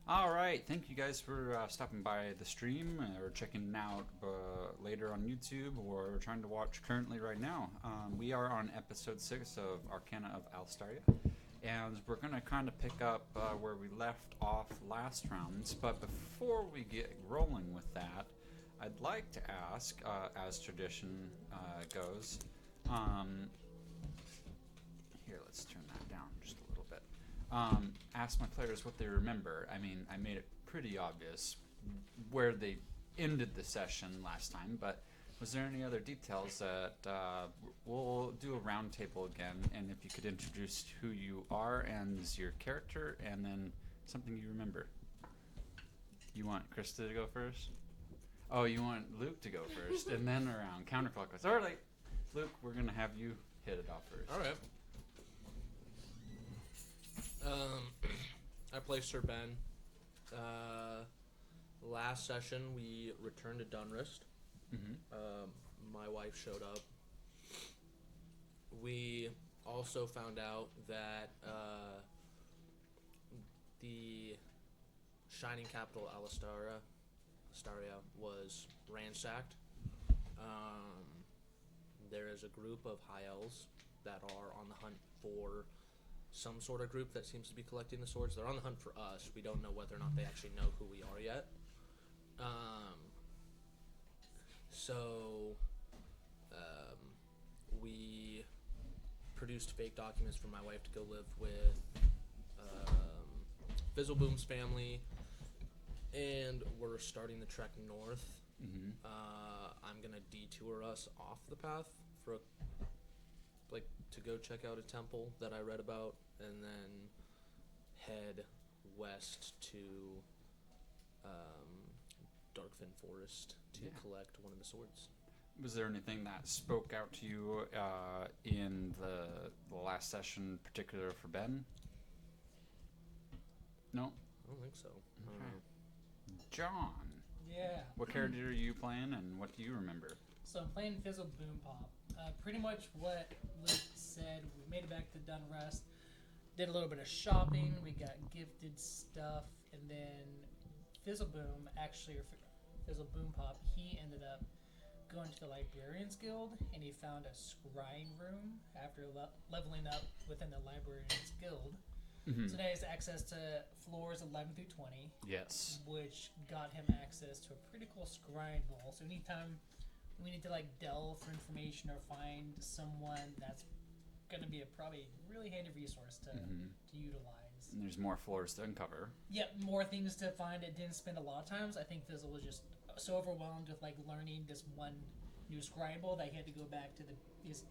All right, thank you guys for stopping by the stream or checking out later on YouTube or trying to watch currently right now. We are on episode 6 of Arcana of Alstaria, and we're going to kind of pick up where we left off last rounds. But before we get rolling with that, I'd like to ask, as tradition goes, here, let's turn that down just a little bit. Ask my players what they remember. I mean, I made it pretty obvious where they ended the session last time, but was there any other details that we'll do a round table again, and if you could introduce who you are and your character, and then something you remember. You want Krista to go first? Oh, you want Luke to go first, and then around counterclockwise. All right, Luke, we're gonna have you hit it off first. All right. I play Sir Ben. Last session, we returned to Dunrist. My wife showed up. We also found out that the shining capital, Alstaria, was ransacked. There is a group of high elves that are on the hunt for some sort of group that seems to be collecting the swords. They're on the hunt for us. We don't know whether or not they actually know who we are yet. We produced fake documents for my wife to go live with Fizzleboom's family, and we're starting the trek north. I'm gonna detour us off the path for to go check out a temple that I read about, and then head west to Darkfin Forest to collect one of the swords. Was there anything that spoke out to you in the last session, particular for Ben? No? I don't think so. Okay. John. Yeah. What character are you playing, and what do you remember? So I'm playing Fizzle Boom Pop. Pretty much what Luke said. We made it back to Dunrest. Did a little bit of shopping. We got gifted stuff, and then Fizzle Boom, actually, or Fizzle Boom Pop, he ended up going to the Librarians Guild, and he found a scrying room after leveling up within the Librarians Guild. So now he has access to floors 11 through 20. Yes. Which got him access to a pretty cool scrying bowl. So anytime we need to delve for information or find someone, that's going to be a probably really handy resource to utilize. And there's more floors to uncover. Yep, more things to find. It didn't spend a lot of times. I think Fizzle was just so overwhelmed with learning this one new scrying bowl that he had to go back to his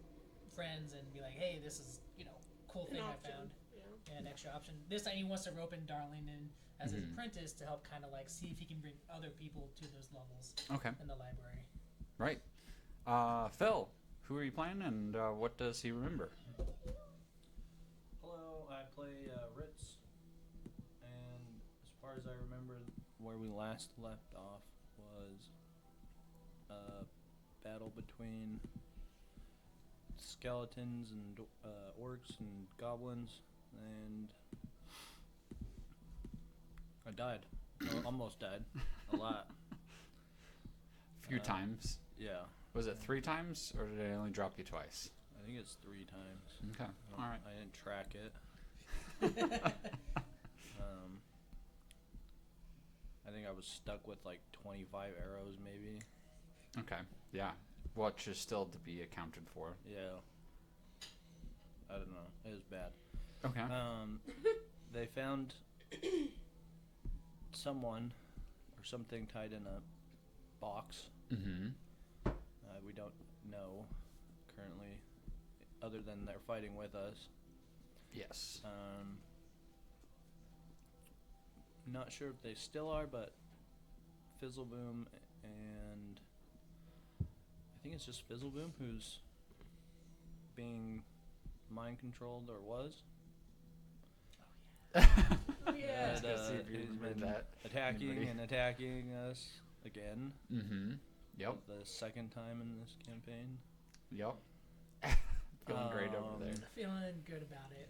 friends and be like, hey, this is cool thing I found. An extra option. This time he wants to rope in Darling in as his apprentice to help kind of see if he can bring other people to those levels in the library. Right. Phil, who are you playing, and what does he remember? Hello, I play Rittz, and as far as I remember, where we last left off was a battle between skeletons and orcs and goblins, and I died. Almost died. A lot. A few times. Yeah. Was it 3 times, or did I only drop you twice? I think it's 3 times. Okay. All right. I didn't track it. I think I was stuck with 25 arrows, maybe. Okay. Yeah. Which is still to be accounted for. Yeah. I don't know. It was bad. Okay. They found someone or something tied in a box. We don't know currently, other than they're fighting with us. Yes. Not sure if they still are, but Fizzleboom and I think it's just Fizzleboom who's being mind controlled, or was. Oh yeah. Let's go see if you he's remember been that. attacking us again. Yep. The second time in this campaign. Yep. Feeling great over there. Feeling good about it.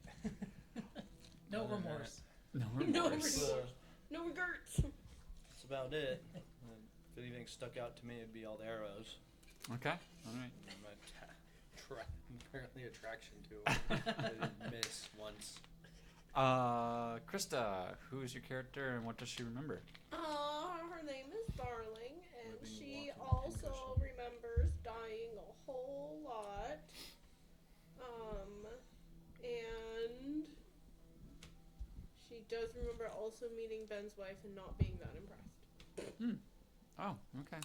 No remorse. No No remorse. remorse. No regrets. That's about it. If anything stuck out to me, it'd be all the arrows. Okay. All right. And my apparently attraction to them. I didn't miss once. Krista, who is your character and what does she remember? Her name is Darling, and Living, she walking also pincushion. remembers dying a whole lot. And she does remember also meeting Ben's wife and not being that impressed. Oh, okay.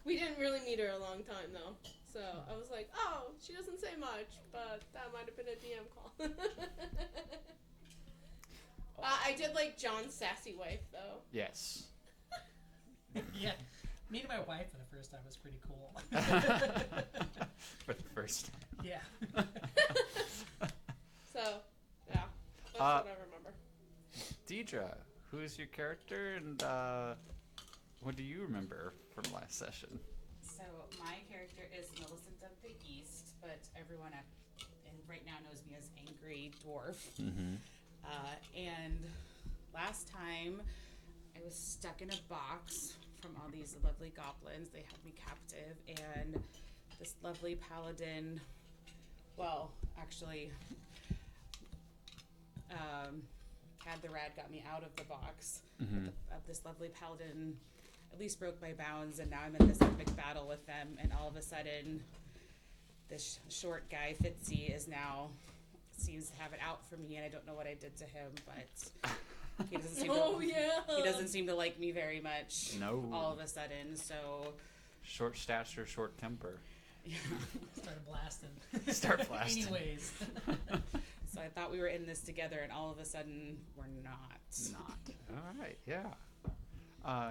We didn't really meet her a long time though, so I was like, oh, she doesn't say much, but that might have been a DM call. I did like John's sassy wife though. Yes. Yeah. Meeting my wife for the first time was pretty cool. For the first time. Yeah. So, yeah, that's what I remember. Deidre, who is your character and what do you remember from last session? So my character is Millicent of the East, but everyone right now knows me as Angry Dwarf. Mm-hmm. And last time I was stuck in a box from all these lovely goblins. They had me captive, and this lovely paladin, well, actually, Cad the Rad got me out of the box. Mm-hmm. Of this lovely paladin at least broke my bounds, and now I'm in this epic battle with them, and all of a sudden this short guy Fitzy seems to have it out for me, and I don't know what I did to him, but he doesn't seem he doesn't seem to like me very much. No. All of a sudden, so Short stature, short temper. yeah. Started blasting. Start blasting. Anyways. So I thought we were in this together, and all of a sudden we're not. Not. All right. Yeah.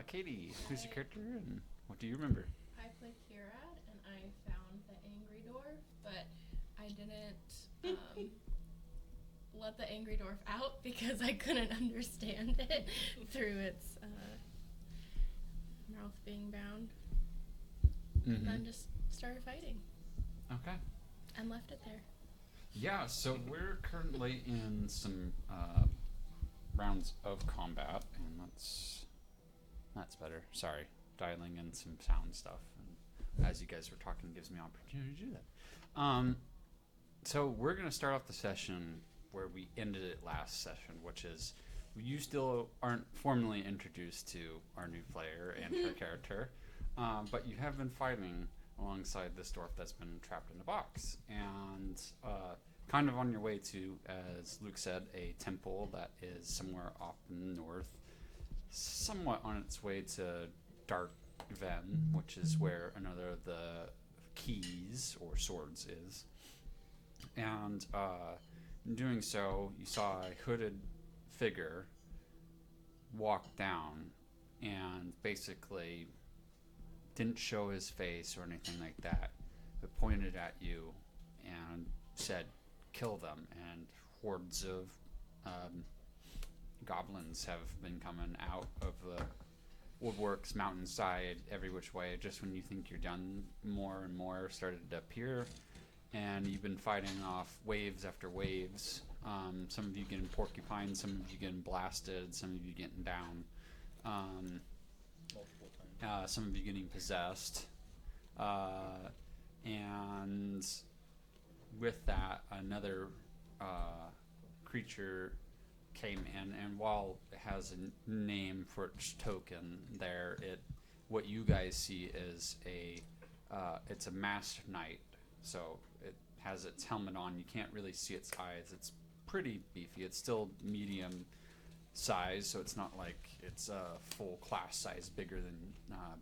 Katie, who's your character and what do you remember? I play Kirad, and I found the Angry Dwarf, but I didn't let the Angry Dwarf out because I couldn't understand it through its mouth being bound. And then just started fighting Okay. and left it there. Yeah, so we're currently in some rounds of combat, and that's better. Sorry, dialing in some sound stuff, and as you guys were talking, gives me opportunity to do that. So we're gonna start off the session where we ended it last session, which is you still aren't formally introduced to our new player and her character, but you have been fighting alongside this dwarf that's been trapped in a box, and kind of on your way to, as Luke said, a temple that is somewhere off in the north, somewhat on its way to Dark Ven, which is where another of the keys or swords is. And in doing so, you saw a hooded figure walk down and basically didn't show his face or anything like that, but pointed at you and said, kill them. And hordes of goblins have been coming out of the woodworks, mountainside, every which way. Just when you think you're done, more and more started to appear, and you've been fighting off waves after waves. Some of you getting porcupine, some of you getting blasted, some of you getting down. Multiple times. Some of you getting possessed, and with that, another creature came in, and while it has a name for its token there, what you guys see is it's a masked knight. So it has its helmet on. You can't really see its eyes. It's pretty beefy. It's still medium size, so it's not like it's a full class size bigger than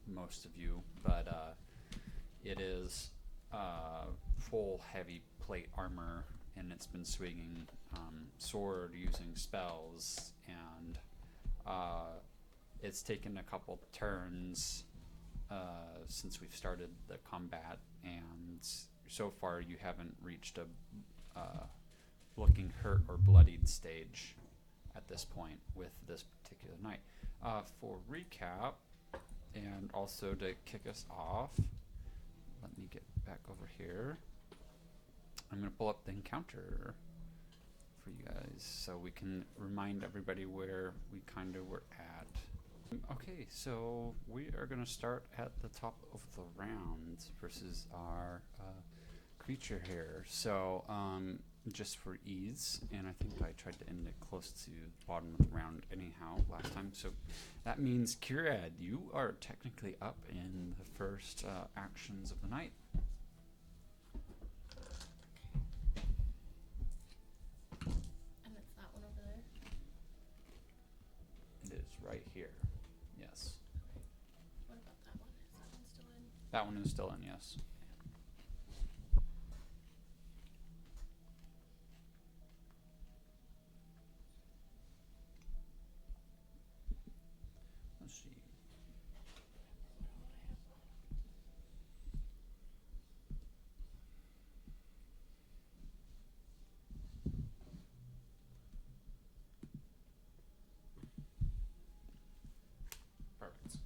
most of you, but it is full heavy plate armor, and it's been swinging sword, using spells, and it's taken a couple turns since we've started the combat, and so far you haven't reached a looking hurt or bloodied stage at this point with this particular night. For recap, and also to kick us off, let me get back over here. I'm going to pull up the encounter for you guys so we can remind everybody where we kind of were at. Okay, so we are going to start at the top of the round versus our creature here. So just for ease, and I think I tried to end it close to the bottom of the round anyhow last time. So that means, Kirad, you are technically up in the first actions of the night. And it's that one over there. It is right here. Yes. What about that one? Is that one still in? That one is still in, yes. Let's see. Perfect.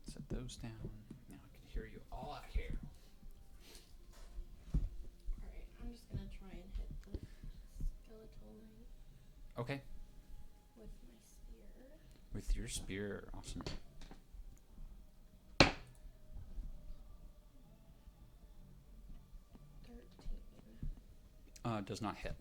Set those down. Now I can hear you all out here. Alright, I'm just gonna try and hit the skeletal knight Okay. with my spear. With your spear. Awesome. 13. Does not hit.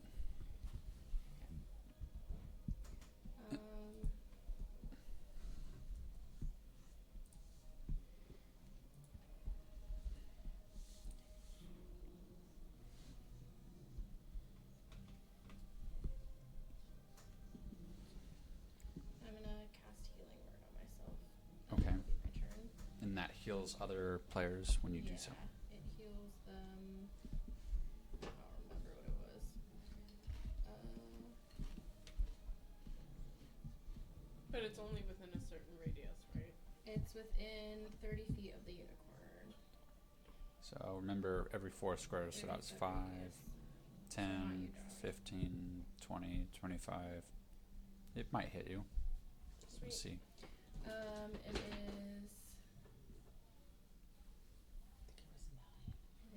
I'm gonna cast healing word on myself. Okay. That'll be my turn. And that heals other players when you do so. It heals them. I don't remember what it was. But it's only within a certain radius, right? It's within 30 feet of the unicorn. So remember, every 4 squares, so that's 5, 10, 15, 20, 25. It might hit you. Let's see. It is.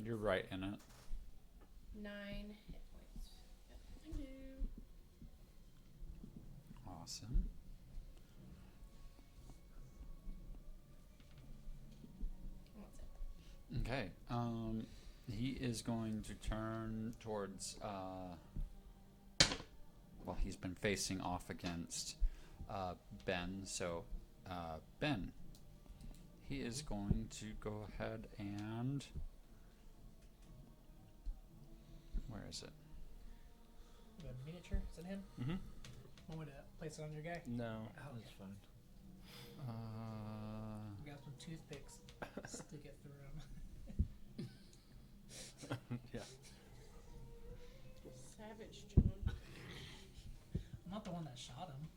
You're right in it. 9 hit points. Yep. Thank you. Awesome. That's it. Okay. He is going to turn towards. Well, he's been facing off against Ben. So, Ben. He is going to go ahead and. Where is it? You have a miniature? Is that him? Mm-hmm. Want me to place it on your guy? No, Oh, that's fine. We got some toothpicks. Stick it through him. Yeah. Savage, John. I'm not the one that shot him.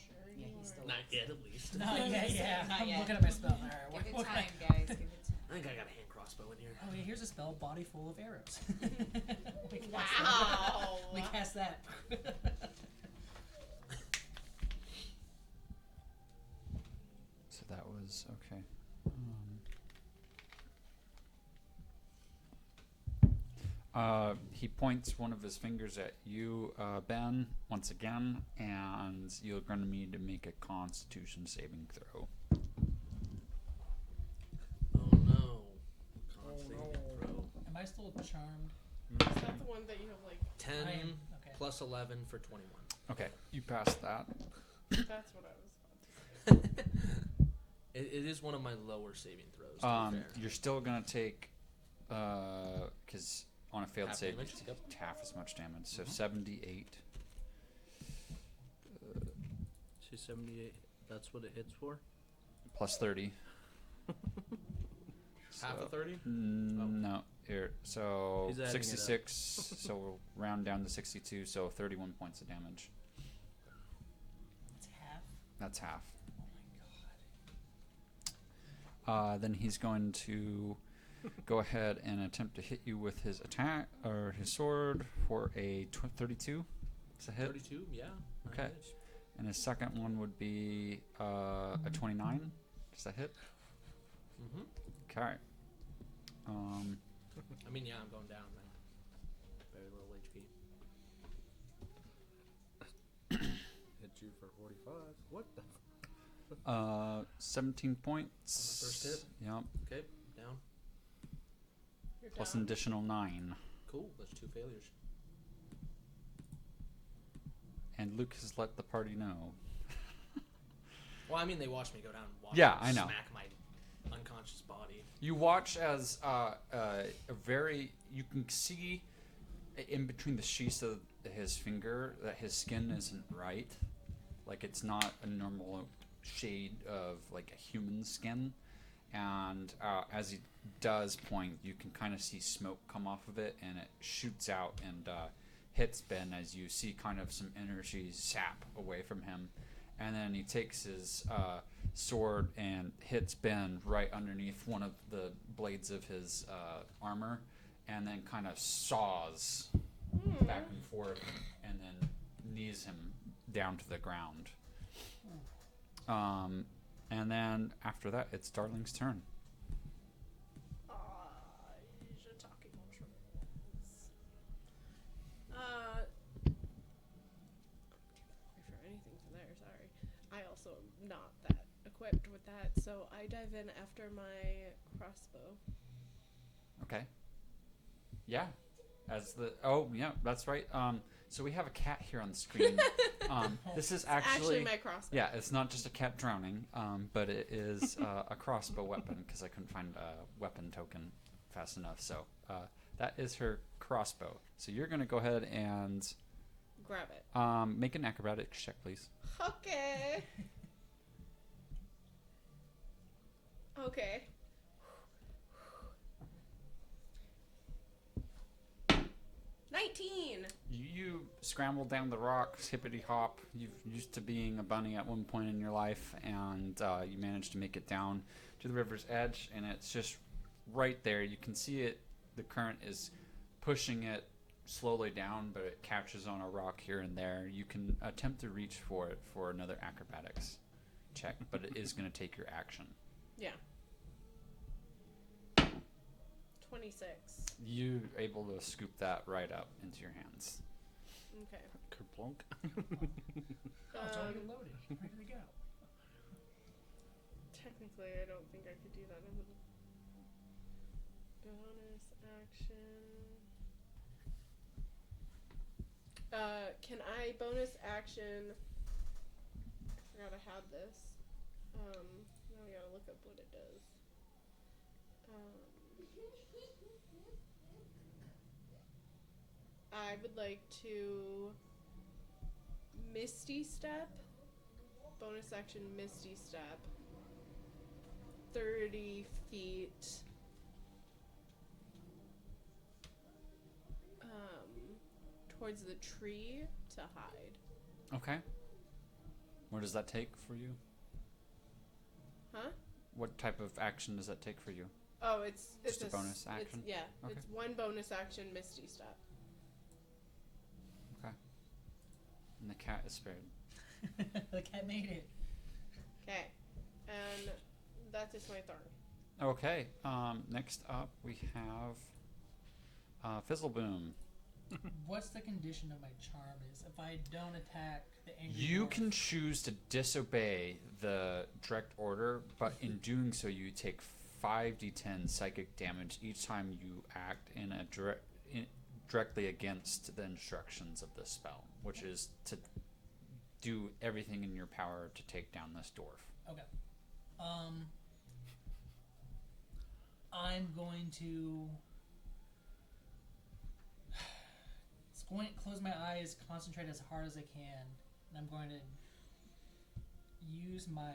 Sure Yeah, you he's are. still Not yet, at least. Not yet, yeah. Not I'm yet. looking at my spell. Alright, Give it what time, guys. Give it time. I think I got a hand crossbrow in here. Oh, yeah, here's a spell, body full of arrows. we cast Wow. That. We cast that. So that was okay. He points one of his fingers at you, Ben, once again, and you're going to need to make a Constitution saving throw. Oh no. Con saving throw. Am I still charmed? Is that the one that you have like? 10 I am. Okay. plus 11 for 21. Okay, you passed that. That's what I was about to say. It is one of my lower saving throws. To be fair. You're still going to take, because on a failed Half save, damage? you take half as much damage, so Mhm. 78. See, 78. That's what it hits for? Plus 30. Half So- of 30? No, here. So He's adding it up. 66. So we'll round down to 62. So 31 points of damage. It's half. That's half. Oh my god. Then he's going to go ahead and attempt to hit you with his attack or his sword for a 32. It's a hit. 32? Yeah. Okay. Nice. And his second one would be a 29. Does that hit? Mm-hmm. Okay. I mean, yeah, I'm going down, man. Very little HP. you for 45. What the? 17 points. First hit. Yep. Okay, down. You're Plus down. an additional 9. Cool. That's 2 failures. And Luke has let the party know. Well, I mean, they watched me go down and watch Yeah, me I know. smack my unconscious body. You watch as you can see in between the sheaths of his finger that his skin isn't right. Like, it's not a normal shade of like a human skin. And as he does point, you can kind of see smoke come off of it, and it shoots out and hits Ben as you see kind of some energy sap away from him. And then he takes his sword and hits Ben right underneath one of the blades of his armor, and then kind of saws back and forth, and then knees him down to the ground. And then after that, it's Darling's turn. For anything from there, sorry. I also am not that equipped with that, so I dive in after my crossbow. Okay. Yeah. That's right. So we have a cat here on the screen. This is Actually, my crossbow. yeah, it's not just a cat drowning, but it is a crossbow weapon because I couldn't find a weapon token fast enough. So that is her crossbow. So you're gonna go ahead and Grab it. make an acrobatics check, please. Okay. Okay. 19. You scramble down the rocks, hippity hop. You're used to being a bunny at one point in your life, and you manage to make it down to the river's edge, and it's just right there. You can see it. The current is pushing it slowly down, but it catches on a rock here and there. You can attempt to reach for it for another acrobatics check, but it is going to take your action. Yeah. 26. You able to scoop that right up into your hands. Okay. Kerplunk. Oh, it's already loaded. Ready to go. Technically, I don't think I could do that as a bonus action. Can I bonus action? I forgot I had this. Now we gotta look up what it does. I would like to Misty Step. Bonus action Misty Step. 30 feet. Towards the tree to hide. Okay. What does that take for you? Huh? What type of action does that take for you? Oh, it's Just a bonus action? Yeah, Okay. it's one bonus action Misty Step. Okay. And the cat is spared. The cat made it. Okay, and that is my turn. Okay. Next up we have Fizzleboom. What's the condition of my charm is if I don't attack the angry You dwarf? can choose to disobey the direct order, but in doing so, you take 5d10 psychic damage each time you act directly against the instructions of this spell, which is to do everything in your power to take down this dwarf. Okay. I'm going to close my eyes, concentrate as hard as I can, and I'm going to use my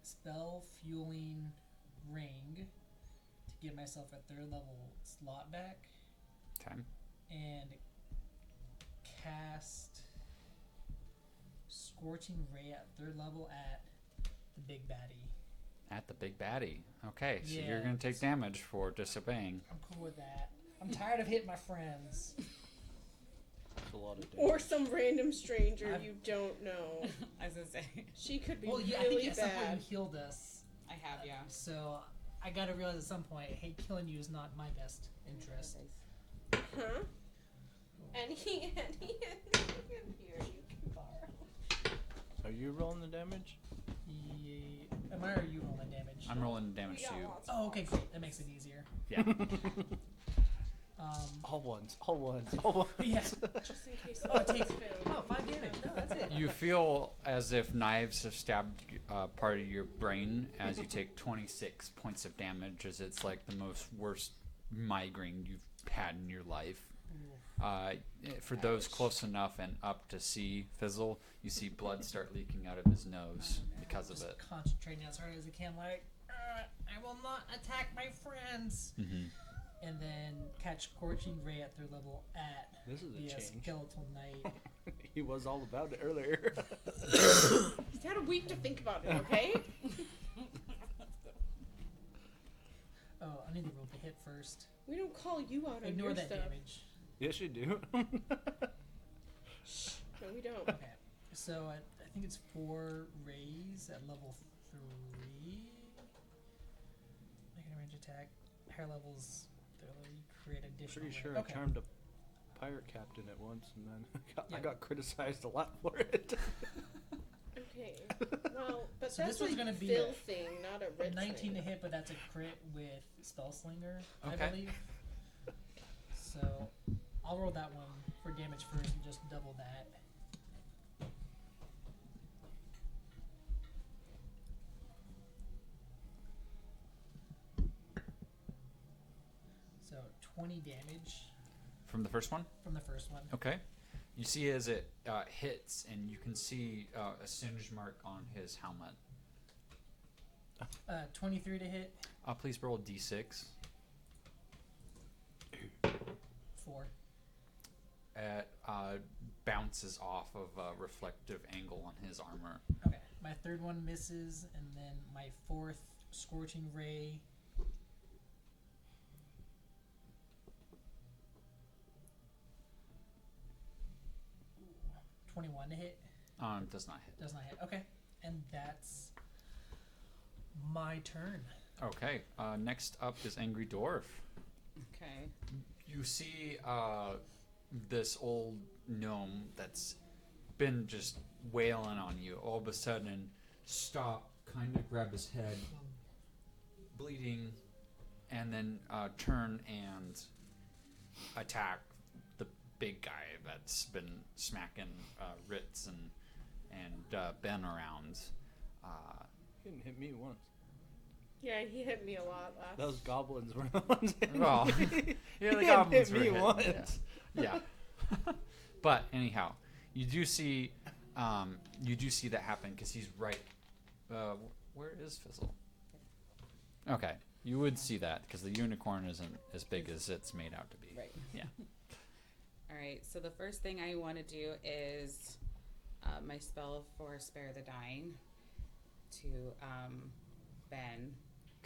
spell fueling ring to give myself a 3rd level slot back Okay. and cast Scorching Ray at 3rd level at the big baddie. At the big baddie. Okay, so Yeah. you're going to take damage for disobeying. I'm cool with that. I'm tired of hitting my friends. That's a lot of damage. Or some random stranger I've- you don't know. I was gonna say, She could be Well, yeah, I think really at some point bad. you healed us, I have, yeah. so I gotta realize at some point, hey, killing you is not my best interest. Huh? And he here you can borrow. you rolling the damage? Am I or are you rolling damage? I'm rolling damage We to got you. lots of Oh, okay, great. That makes it easier. Yeah. All ones. All ones. All ones. Yeah. Just in case. Oh, it takes failed. 5 damage. No, that's it. You feel as if knives have stabbed part of your brain as you take 26 points of damage, as it's like the most worst migraine you've had in your life. For those close enough and up to see Fizzle, you see blood start leaking out of his nose because of Just it. concentrating as hard as I can, like, I will not attack my friends. Mm-hmm. And then catch Scorching Ray at their level at This is a the change. Skeletal Knight. He was all about it earlier. He's had a week to think about it, okay? Oh, I need to roll the hit first. We don't call you out on Ignore your that stuff. damage. Yes, you do. No, we don't. Okay, so I think it's 4 rays at level 3. Make a range attack. Higher levels, they create additional. Pretty sure ray. I Okay. charmed a pirate captain at once, and then I Yeah. got criticized a lot for it. Okay. Well, but So that's this one's a gonna be Phil a thing, not a Rittz 19 to thing. hit, but that's a crit with Spellslinger, I Okay. believe. So I'll roll that one for damage first and just double that. So 20 damage From the first one? from the first one. Okay. You see as it hits, and you can see a singe mark on his helmet. 23 to hit, Please roll a d6. 4. It bounces off of a reflective angle on his armor. Okay. My third one misses, and then my fourth Scorching Ray. 21 to hit. Does not hit. Does not hit. Okay. And that's my turn. Okay. Next up is Angry Dwarf. Okay. You see this old gnome that's been just wailing on you. All of a sudden, stop, kind of grab his head, bleeding, and then turn and attack the big guy that's been smacking Rittz and Ben around. He didn't hit me once. Yeah, he hit me a lot last. Those goblins were the ones hitting Well, me. yeah, the He goblins hit were me hitting, once. Yeah. But anyhow, you do see that happen because he's right. Where is Fizzle? Okay, you would see that because the unicorn isn't as big as it's made out to be. Right. Yeah. All right. So the first thing I want to do is my spell for Spare the Dying to Ben.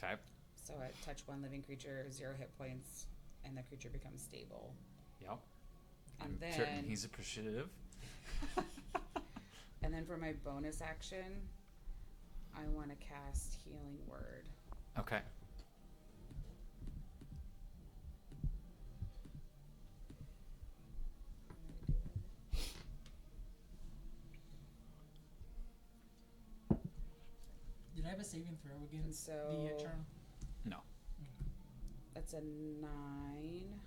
Okay. So I touch one living creature, 0 hit points, and the creature becomes stable. Yep. And I'm then, certain he's appreciative. and then for my bonus action, I want to cast Healing Word. Okay. Did I have a saving throw against the So- charm? No. That's a 9.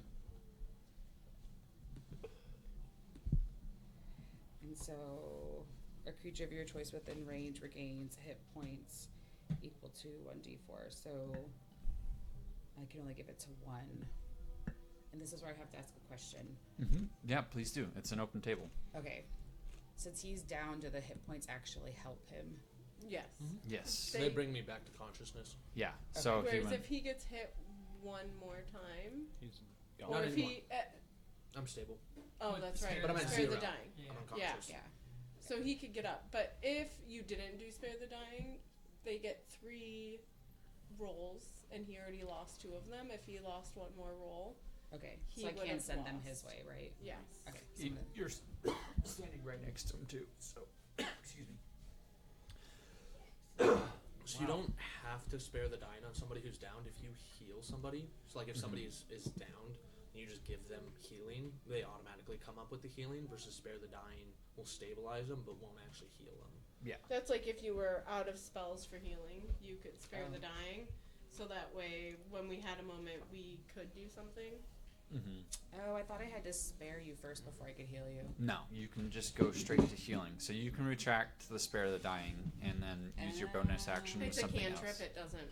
And so a creature of your choice within range regains hit points equal to 1d4. So I can only give it to 1. And this is where I have to ask a question. Mm-hmm. Yeah, please do. It's an open table. Okay. Since he's down, do the hit points actually help him? Yes. Yes. They bring me back to consciousness. Yeah. So if he Whereas went, if he gets hit one more time, He's Not or if anymore. he, I'm stable. oh, With that's right. Spare But I'm at Spare the 0. dying. Yeah. I'm Yeah. unconscious. Yeah. So he could get up, but if you didn't do Spare the Dying, they get 3 rolls, and he already lost 2 of them. If he lost one more roll, Okay. He So I would've can't send them his lost. way, right? yes. Okay. So I'm gonna- you're standing right next to him too. So excuse me. So you don't have to spare the dying on somebody who's downed if you heal somebody. So like if somebody is downed, and you just give them healing, they automatically come up with the healing, versus Spare the Dying will stabilize them but won't actually heal them. Yeah. That's like if you were out of spells for healing, you could spare the dying. So that way, when we had a moment, we could do something. Oh, I thought I had to spare you first before I could heal you. No, you can just go straight to healing. So you can retract the Spare the Dying and then use your bonus action with It's a something cantrip. else. It doesn't.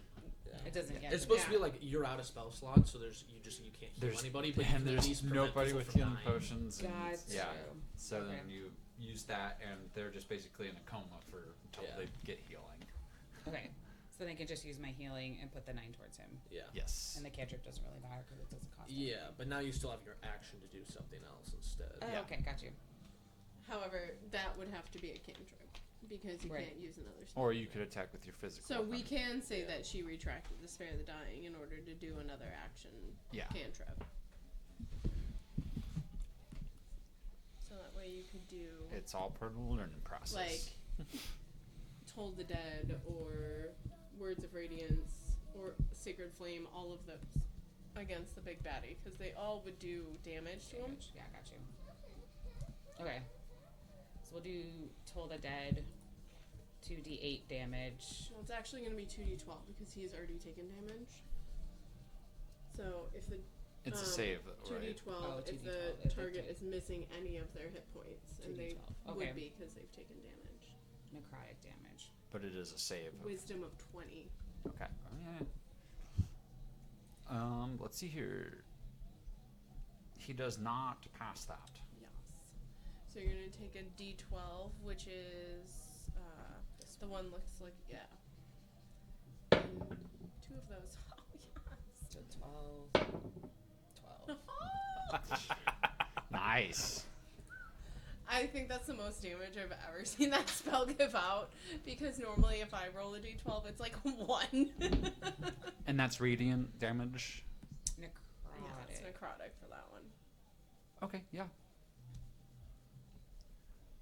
It doesn't get It's supposed to be Yeah. like you're out of spell slots, so you can't heal anybody, but you and can at there's least prevent nobody people with from healing dying. potions. And, Gotcha. yeah. So Okay. then you use that, and they're just basically in a coma until Yeah. they get healing. Okay. So then I can just use my healing and put the 9 towards him. Yeah. Yes. And the cantrip doesn't really matter because it doesn't cost Yeah, anything. but now you still have your action to do something else instead. Oh, Yeah. okay, got you. However, that would have to be a cantrip because you Right. can't use another spell. Or you could attack with your physical. So we weapon. can say that she retracted the Spare the Dying in order to do another action Yeah. cantrip. So that way you could do It's all part of the learning process. like Told the Dead or Words of Radiance or Sacred Flame, all of those against the big baddie because they all would do damage to him. Damage. Yeah, got you. Okay. So we'll do Toll the Dead, 2d8 damage. Well, it's actually going to be 2d12 because he's already taken damage. So if the it's a save, right? 2d12 Oh, if 2d12 the if they target take- is missing any of their hit points, and they 2d12. Okay. would be because they've taken damage. Necrotic damage. But it is a save. Of, Wisdom of 20. okay. Oh, yeah. Let's see here. He does not pass that. Yes. So you're going to take a d12, which is the one looks like and 2 of those. Oh yes. So 12. 12. Nice. I think that's the most damage I've ever seen that spell give out because normally if I roll a d12 it's like 1. And that's radiant damage. Necrotic. Yeah, it's necrotic for that one. Okay, yeah.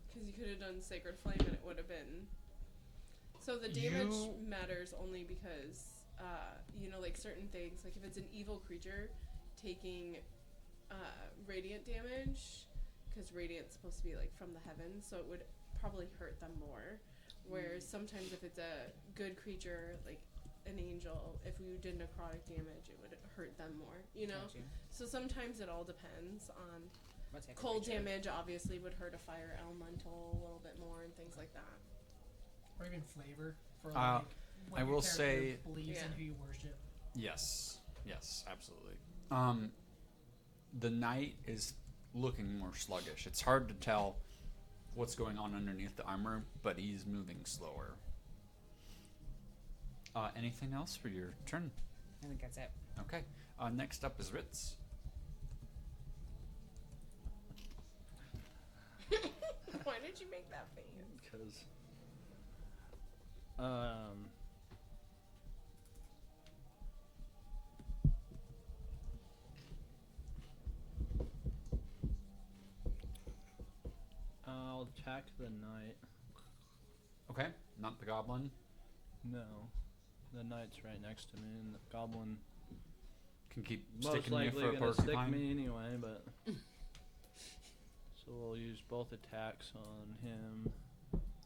Because you could have done Sacred Flame and it would have been. So the damage matters only because, like certain things, like if it's an evil creature taking radiant damage, because radiant's supposed to be like from the heavens, so it would probably hurt them more. Whereas sometimes if it's a good creature, like an angel, if you did necrotic damage, it would hurt them more, Got you. So sometimes it all depends on. What type of Cold creature? damage obviously would hurt a fire elemental a little bit more and things like that. Or even flavor for Uh, like what I your will character say- believes in Yeah. who you worship. Yes. Yes, absolutely. The knight is looking more sluggish. It's hard to tell what's going on underneath the armor, but he's moving slower. Anything else for your turn? I think that's it. Okay. Next up is Rittz. Why did you make that face? Because I'll attack the knight. Okay. Not the goblin. No, the knight's right next to me, and the goblin Can keep most sticking you likely for a gonna stick porcupine. me anyway. But so we'll use both attacks on him.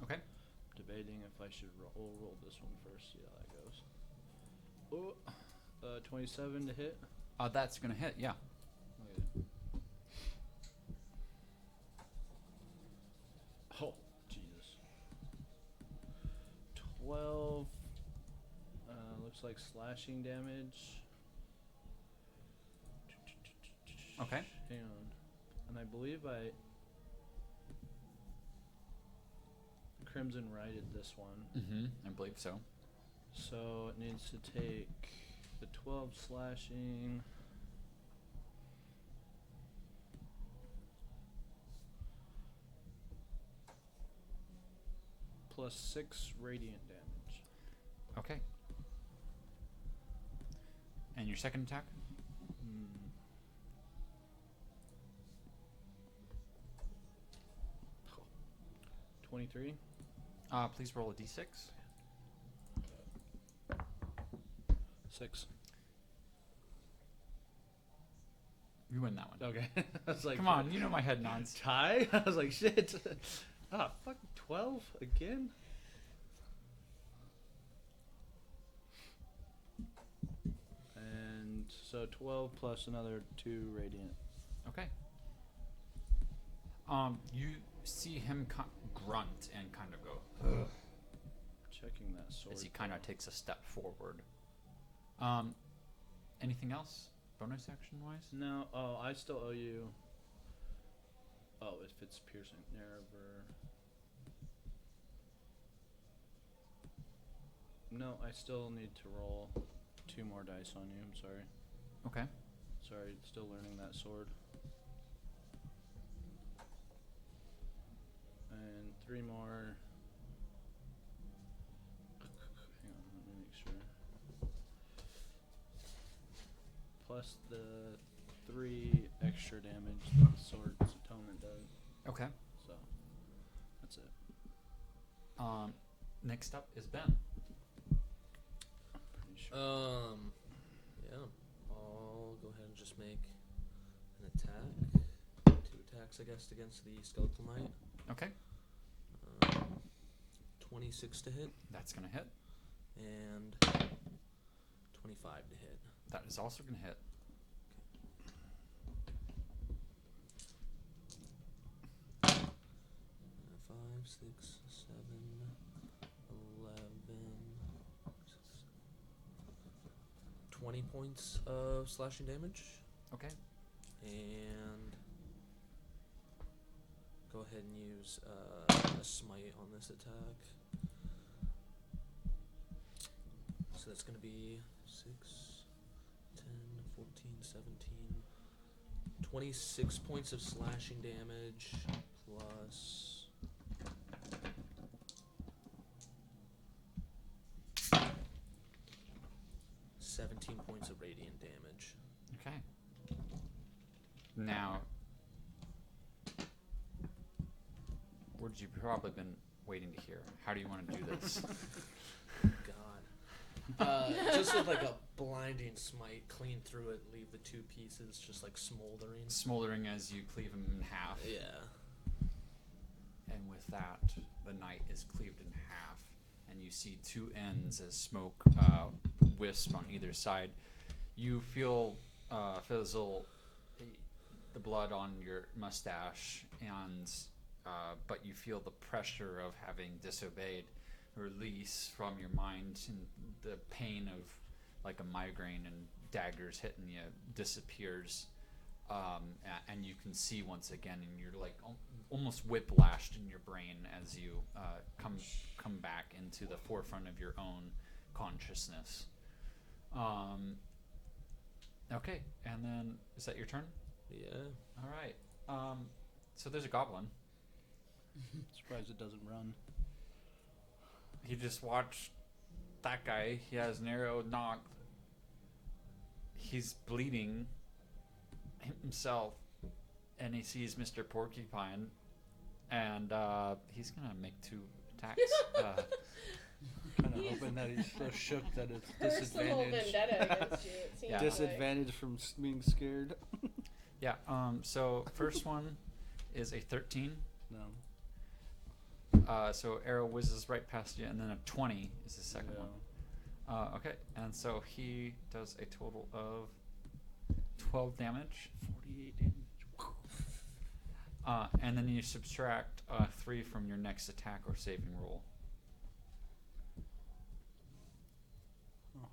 Okay. Debating if I should roll this one first. See how that goes. Oh, 27 to hit. That's gonna hit. Yeah. Okay. Oh, Jesus. 12. Looks like slashing damage. Okay. Hang on. And I believe I Crimson righted this one. Mm-hmm. I believe so. So it needs to take the 12 slashing. Plus 6 radiant damage. Okay. And your second attack? 23. Please roll a d6. 6. You win that one. Okay. I was like, Come on, you know my head nods. tie? I was like, shit. Fuck, 12 again? And so 12 plus another 2 radiant. Okay. You see him grunt and kind of go ugh, Checking that sword. as he kind of takes a step forward. Anything else, bonus action wise? No. Oh, I still owe you. Oh, if it's piercing. Never. No, I still need to roll 2 more dice on you. I'm sorry. Okay. Sorry, still learning that sword. And 3 more. Hang on, let me make sure. Plus the 3 extra damage that the sword's atonement does. Okay. So, that's it. Next up is Ben. Pretty sure. Yeah. I'll go ahead and just make an attack. 2 attacks, I guess, against the skeletal knight. Okay. 26 to hit That's gonna hit. and 25 to hit. That is also gonna hit. 5, 6, 7, 11, 20 points of slashing damage. Okay. And go ahead and use a smite on this attack. So that's going to be 6, 10, 14, 17, 26 points of slashing damage plus 17 points of radiant damage. Okay. Now, words you've probably been waiting to hear. How do you want to do this? God. Just with like a blinding smite, clean through it, leave the 2 pieces just like smoldering. Smoldering as you cleave him in half. Yeah. And with that, the knight is cleaved in half, and you see 2 ends as smoke wisp on either side. You feel Fizzle, the blood on your mustache, and but you feel the pressure of having disobeyed release from your mind, and the pain of like a migraine and daggers hitting you disappears. And you can see once again, and you're like almost whiplashed in your brain as you come back into the forefront of your own consciousness. Okay, and then is that your turn? Yeah. All right. So there's a goblin. Surprised it doesn't run. He just watched that guy. He has an arrow knocked. He's bleeding himself, and he sees Mr. Porcupine, and he's gonna make 2 attacks. Kind of hoping that he's so shook that it's Personal disadvantage. vendetta against you. It seems Yeah. Disadvantage from being scared. Yeah. So first one is a 13. No. So arrow whizzes right past you, and then a 20 is the second Yeah. one. Okay, and so he does a total of 12 damage. 48 damage. And then you subtract 3 from your next attack or saving roll. Oh.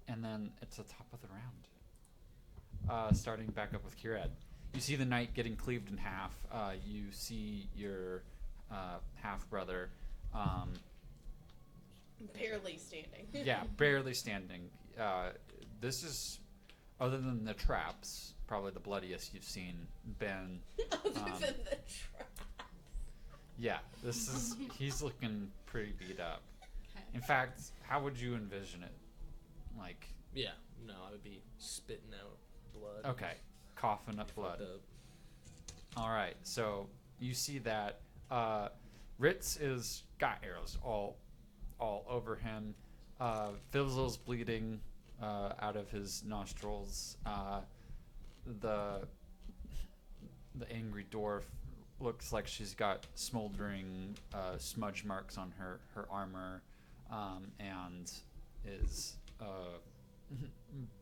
And then it's the top of the round. Starting back up with Kired. You see the knight getting cleaved in half. You see your half-brother. Barely standing. Yeah, barely standing. This is, other than the traps, probably the bloodiest you've seen Ben. Other than the trap. Yeah, this is, he's looking pretty beat up. Okay. In fact, how would you envision it? Like, Yeah. No, I would be spitting out blood. okay, coughing up blood. Fucked up. All right, so you see that Rittz is got arrows all over him. Fizzle's bleeding out of his nostrils. the angry dwarf looks like she's got smoldering smudge marks on her armor, and is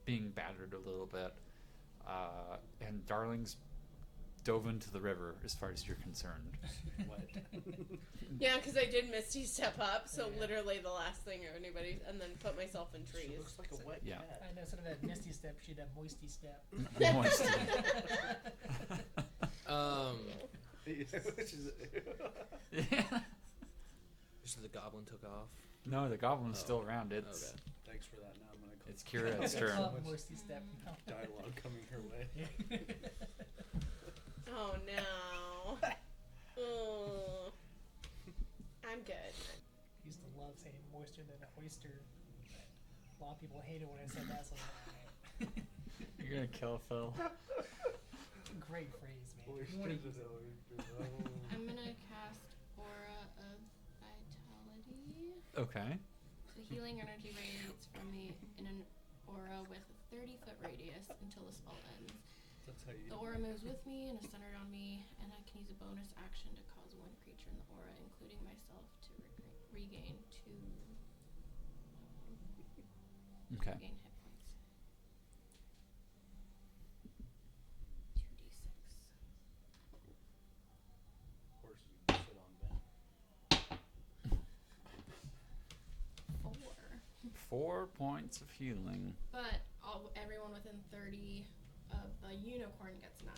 being battered a little bit. And Darling's dove into the river as far as you're concerned. What? Yeah, because I did Misty step up, so Yeah. literally the last thing anybody, and then put myself in trees. She looks like a So- wet Yeah. cat. I know instead of that misty step, she'd have moisty step. Moisty. Which is Yeah. So the goblin took off. No, the goblin's Oh. still around. It's Okay. Thanks for that. Now I'm gonna go. it's Kira's Call turn. it moisty step. Dialogue coming her way. Oh no. Oh. I'm good. Used to love saying moister than a oyster. But a lot of people hated when I said that. So I was like, "Alright." You're gonna kill Phil. Great phrase, man. You wanna use it. I'm gonna cast Aura of Vitality. Okay. So healing energy radiates from me in an aura with a 30-foot radius until the spell ends. That's how you. The aura moves with me and is centered on me, and I can use a bonus action to cause one creature in the aura, including myself, to regain Okay. regain hit points. 2d6. Horses you can sit on, Ben. 4. 4 points of healing. But everyone within 30 of the unicorn gets 9.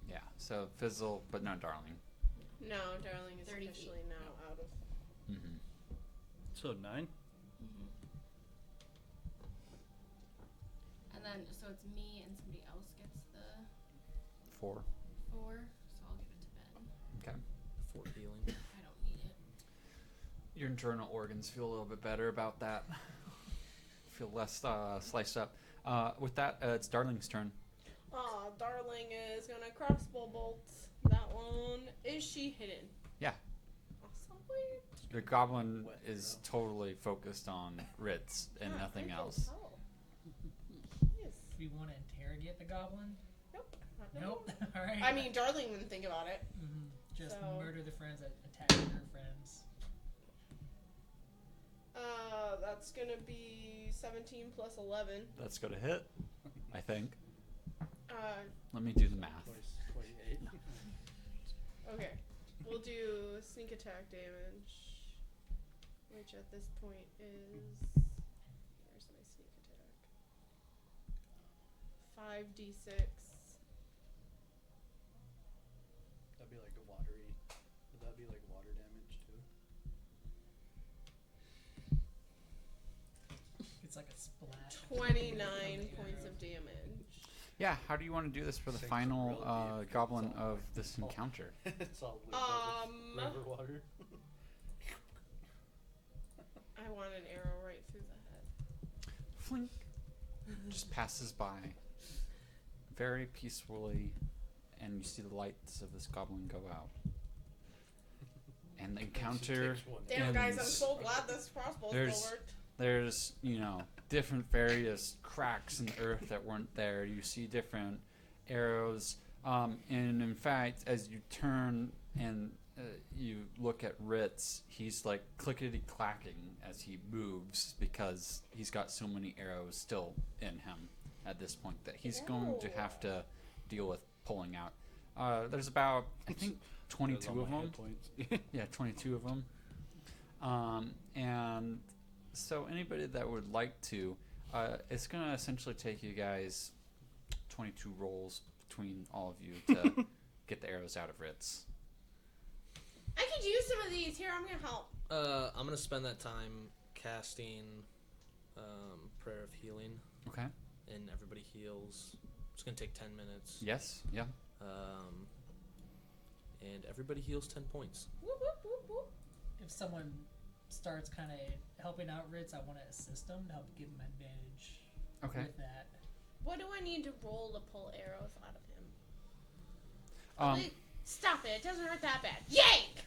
Yeah. So Fizzle, but not Darling. No, Darling is 30 officially feet. now out of. Mm-hmm. So 9. Mm-hmm. And then, so it's me and somebody else gets the 4. 4, so I'll give it to Ben. Okay. 4 healing. I don't need it. Your internal organs feel a little bit better about that. Feel less sliced up. With that, it's Darling's turn. Oh, Darling is gonna crossbow bolt that one. Is she hidden? Yeah. Awesome. The goblin is totally focused on Rittz and Ah, nothing I can else. tell. Yes. Do we want to interrogate the goblin? Nope. Not Nope. now. All right. I mean, Darling wouldn't think about it. Mhm. Just So- murder the friends that attack their friends. That's gonna be 17 plus 11. That's going to hit, I think. Uh, Let me do the math. 28. okay. We'll do sneak attack damage, which at this point is. Here's my sneak attack. 5d6. That'd be like a watery. Would that be like water damage too? It's like a splash. 29 From the points arrow. of damage. Yeah, how do you want to do this for the Six final real deep. goblin It's all of like- this oh. encounter? It's all river water. I want an arrow right through the head. Flink. Just passes by very peacefully, and you see the lights of this goblin go out. And the encounter, Takes one. Damn, guys, I'm ends. so glad this crossbow There's- still worked. there's, different various cracks in the earth that weren't there. You see different arrows. And in fact, as you turn and you look at Rittz, he's like clickety-clacking as he moves because he's got so many arrows still in him at this point that he's going to have to deal with pulling out. There's about, I think, 22 of them. Yeah, 22 of them. And so anybody that would like to, it's going to essentially take you guys 22 rolls between all of you to get the arrows out of Rittz. I could use some of these. Here, I'm gonna help. I'm gonna spend that time casting Prayer of Healing, Okay? and everybody heals. It's gonna take 10 minutes. Yes? Yeah. And everybody heals 10 points. Whoop, whoop, whoop, whoop. If someone starts kind of helping out Rittz, I want to assist them to help give him advantage Okay. with that. What do I need to roll to pull arrows out of him? Wait, stop it. It doesn't hurt that bad. Yank!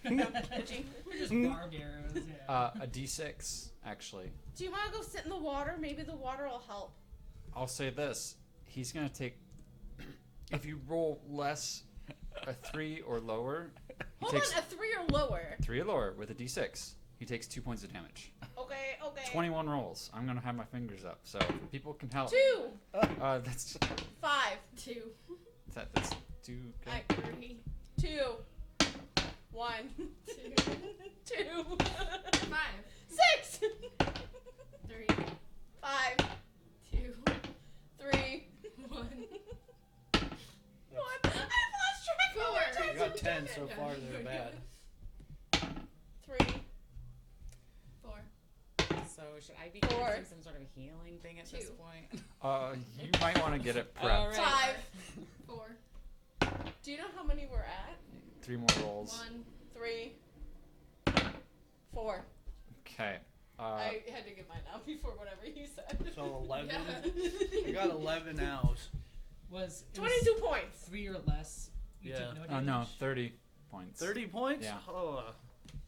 Just barbed arrows, yeah. A D6, actually. Do you want to go sit in the water? Maybe the water will help. I'll say this. He's going to take If you roll less, a 3 or lower, he Hold takes on, a 3 or lower. 3 or lower with a d6. He takes 2 points of damage. Okay. 21 rolls. I'm gonna have my fingers up, so people can help. 2, That's 5, 2. that's 2. Okay. 3. 2, 1, 2, 5. 6, 3. 5, 2. 3, 1. 1. I've lost track of how many Four. You times got we've 10 done so it. far. They're bad. 3, 4. So should I be Four. casting some sort of healing thing at this Two. point? You might want to get it prepped. All right. 5. 4. Do you know how many we're at? 3 more rolls. 1. 3, 4. Okay. I had to get mine out before whatever you said. So 11. Yeah. You got 11 owls. Was it 22 points. 3 or less? You Yeah. took no Oh damage? no, 30 points. 30 points? Yeah. Oh,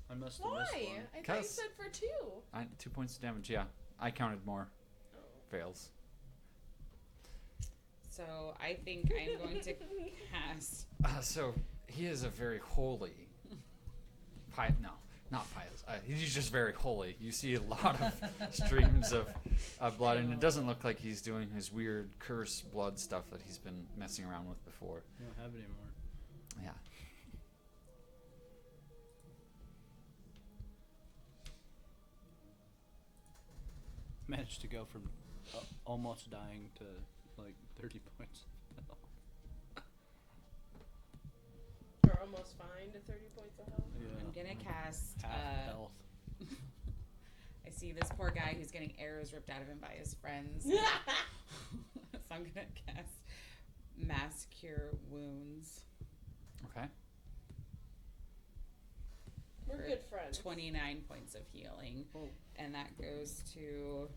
I must have missed Why? one. I thought you 'Cause- said for 2. 2 points of damage. Yeah, I counted more. Oh. Fails. So I think I'm going to cast. So he is a very holy. No, not pious. He's just very holy. You see a lot of streams of blood, and it doesn't look like he's doing his weird curse blood stuff that he's been messing around with before. You don't have it anymore. Yeah. Managed to go from almost dying to like 30 points. We're almost fine to 30 points of health. I'm gonna cast. Half health. I see this poor guy who's getting arrows ripped out of him by his friends. So I'm gonna cast Mass Cure Wounds. Okay. We're for good friends. 29 points of healing, Oh. and that goes to.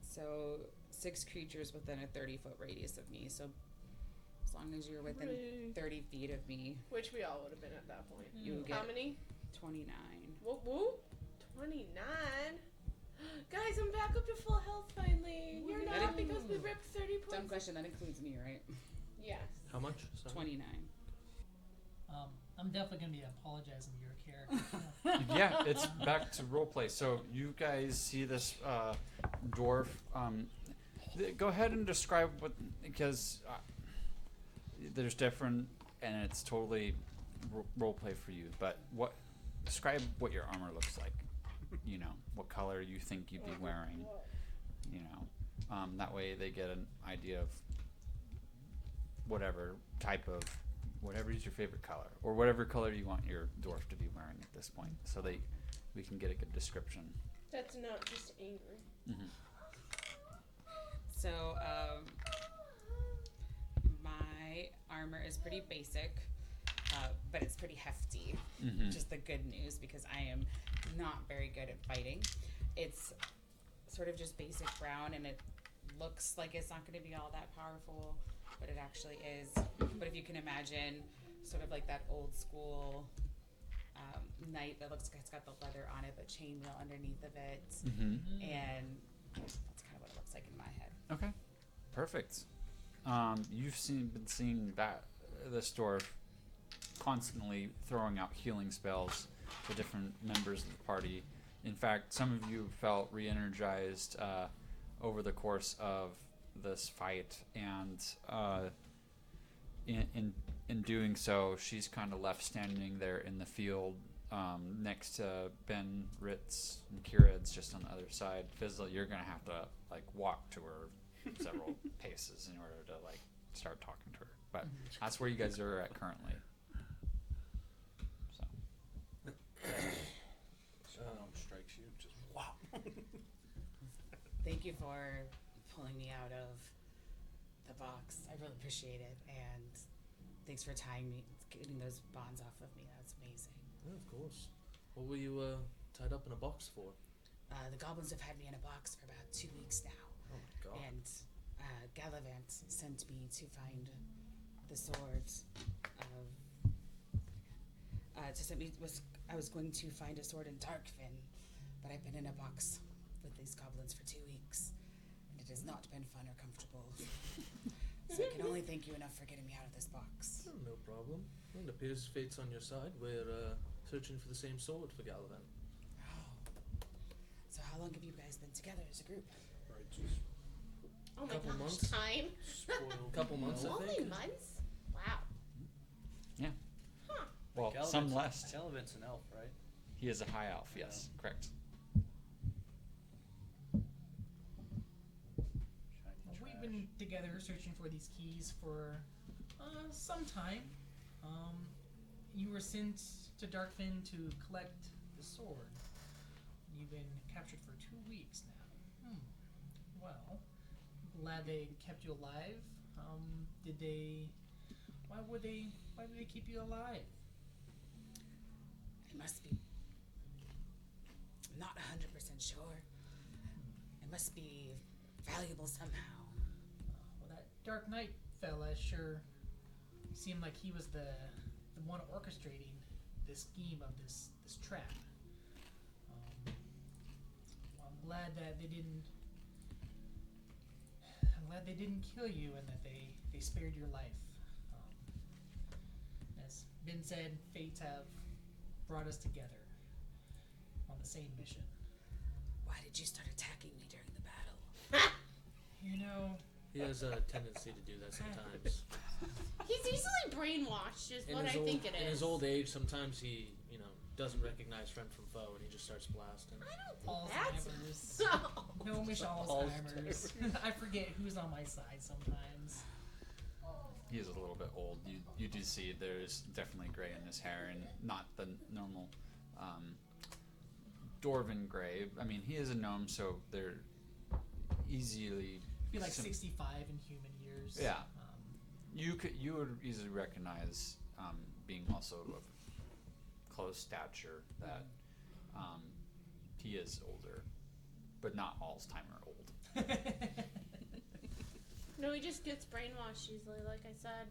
So 6 creatures within a 30-foot radius of me. So as long as you're within Hooray. 30 feet of me, Which we all would have been at that point. you get How many? 29. Woo woo. 29. Guys, I'm back up to full health finally. You're That not is- because we ripped 30 points. Dumb question. That includes me, right? Yes. How much? Sorry. 29. I'm definitely going to be apologizing to your character. Yeah, it's back to roleplay. So you guys see this dwarf. Go ahead and describe what, because there's different, and it's totally roleplay for you. But describe what your armor looks like. You know, what color you think you'd be wearing. You know, that way they get an idea of whatever type of. Whatever is your favorite color, or whatever color you want your dwarf to be wearing at this point, so we can get a good description. That's not just angry. Mm-hmm. So, my armor is pretty basic, but it's pretty hefty, Mm-hmm. which is the good news because I am not very good at fighting. It's sort of just basic brown, and it looks like it's not going to be all that powerful, but it actually is. But if you can imagine sort of like that old school knight that looks like it's got the leather on it, but chainmail underneath of it, Mm-hmm. and that's kind of what it looks like in my head. Okay, perfect. You've been seeing this dwarf constantly throwing out healing spells to different members of the party. In fact, some of you felt re-energized over the course of this fight, and in doing so, she's kind of left standing there in the field next to Ben, Rittz, and Kirad's just on the other side. Fizzle, you're gonna have to walk to her several paces in order to start talking to her. But that's where you guys are at currently. So Strikes you. Just wow. Thank you for pulling me out of the box. I really appreciate it, and thanks for getting those bonds off of me. That's amazing. Yeah, of course. What were you tied up in a box for? The goblins have had me in a box for about 2 weeks now, Oh my god. and Gallivant sent me to find the swords. I was going to find a sword in Darkfin, but I've been in a box with these goblins for 2 weeks, It has not been fun or comfortable. So I can only thank you enough for getting me out of this box. Oh, no problem. Well, it appears fate's on your side. We're searching for the same sword for Galavan. Oh. So how long have you guys been together as a group? Oh my Couple gosh, months. time. Couple months, I Only think. months? Wow. Yeah. Huh. Well, Galavan's- some less. Galavan's an elf, right? He is a high elf. Yes, correct. Shiny We've trash. been together searching for these keys for some time. You were sent to Darkfin to collect the sword. You've been captured for 2 weeks now. Well, glad they kept you alive. Did they? Why would they keep you alive? It must be. I'm not 100% sure. It must be valuable somehow. Well, that Dark Knight fella sure seemed like he was the one orchestrating the scheme of this trap. Well, I'm glad that they didn't. I'm glad they didn't kill you and that they spared your life. As Ben said, fates have brought us together on the same mission. Why did you start attacking me during the battle? You know, He has a tendency to do that sometimes. He's easily brainwashed, is what I think it is. In his old age, sometimes he, doesn't recognize friend from foe, and he just starts blasting. I don't think that's Alzheimer's. No, Miss Alzheimer's. I forget who's on my side sometimes. He is a little bit old. You do see there's definitely gray in his hair, and not the normal dwarven gray. I mean, he is a gnome, so they're easily Be like 65 in human years. Yeah. You would easily recognize, being also of close stature, that he is older, but not Alzheimer old. No, he just gets brainwashed easily, like I said.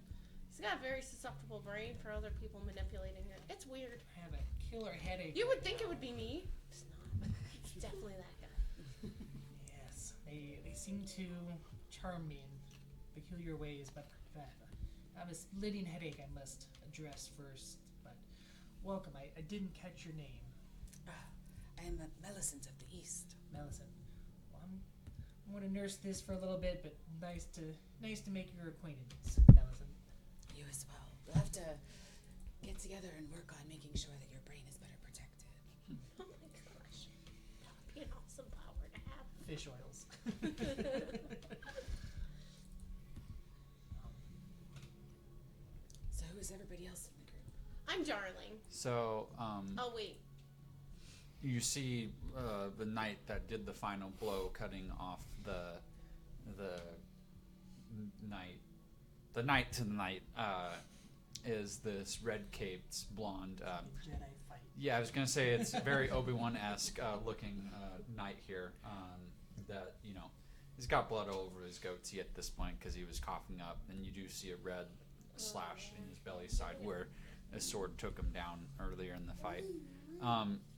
He's got a very susceptible brain for other people manipulating it. It's weird. I have a killer headache. You would right think now. it would be me. It's not. It's definitely that guy. Yes, they seem to charm me in peculiar ways, but I have a splitting headache I must address first. But welcome. I didn't catch your name, I am Millicent of the East. Millicent. Well, I'm going to nurse this for a little bit, but nice to make your acquaintance, Millicent. You as well. We'll have to get together and work on making sure that your brain is better protected. Oh my gosh. That would be an awesome power to have. Fish oils. So who is everybody else in the group? I'm Darling. So, Oh, wait. you see the knight that did the final blow cutting off the knight to the knight is this red-caped blonde. Jedi fight. Yeah, I was gonna say it's very Obi-Wan-esque looking knight here. That he's got blood all over his goatee at this point because he was coughing up, and you do see a red slash in his belly side where a sword took him down earlier in the fight.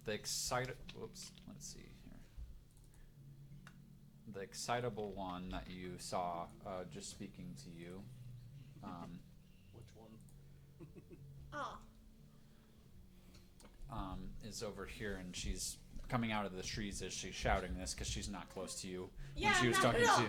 The let's see here. The excitable one that you saw just speaking to you. Which one? Oh. Is over here, and she's coming out of the trees as she's shouting this because she's not close to you. Yeah, when she was no, talking no, to you.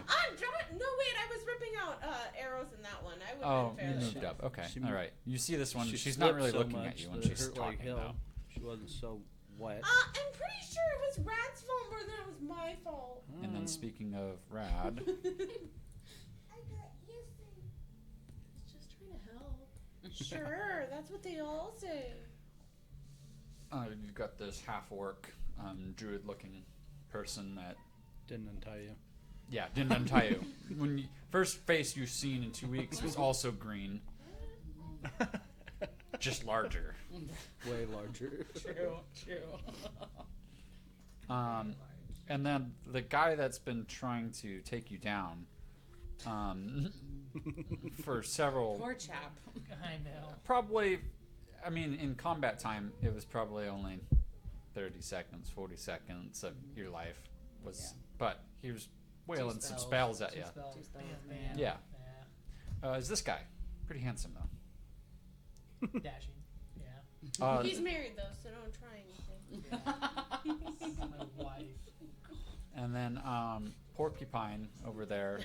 no, wait, I was ripping out arrows in that one. I would Oh, have been you fairly moved close. up. Okay, She all right. You see this one. She She's not slipped really so looking at much you when that it she's hurt like talking, hell. though. She wasn't so wet. I'm pretty sure it was Rad's fault more than it was my fault. And then speaking of Rad, I got you. It's just trying to help. Sure, that's what they all say. you've got this half-orc, druid-looking person that, Didn't untie you. yeah, didn't untie you. When you, first face you've seen in 2 weeks was also green, just larger. Way larger. True. And then the guy that's been trying to take you down, for several, Poor chap. I know. probably, I mean, in combat time, it was probably only 30 seconds, 40 seconds of your life was, Yeah. but he was wailing some spells at you. Two spells. Two spells, Damn, man. Yeah. Yeah. Is this guy pretty handsome though? Dashing. Yeah. He's married though, so don't try anything. My wife. And then Porcupine over there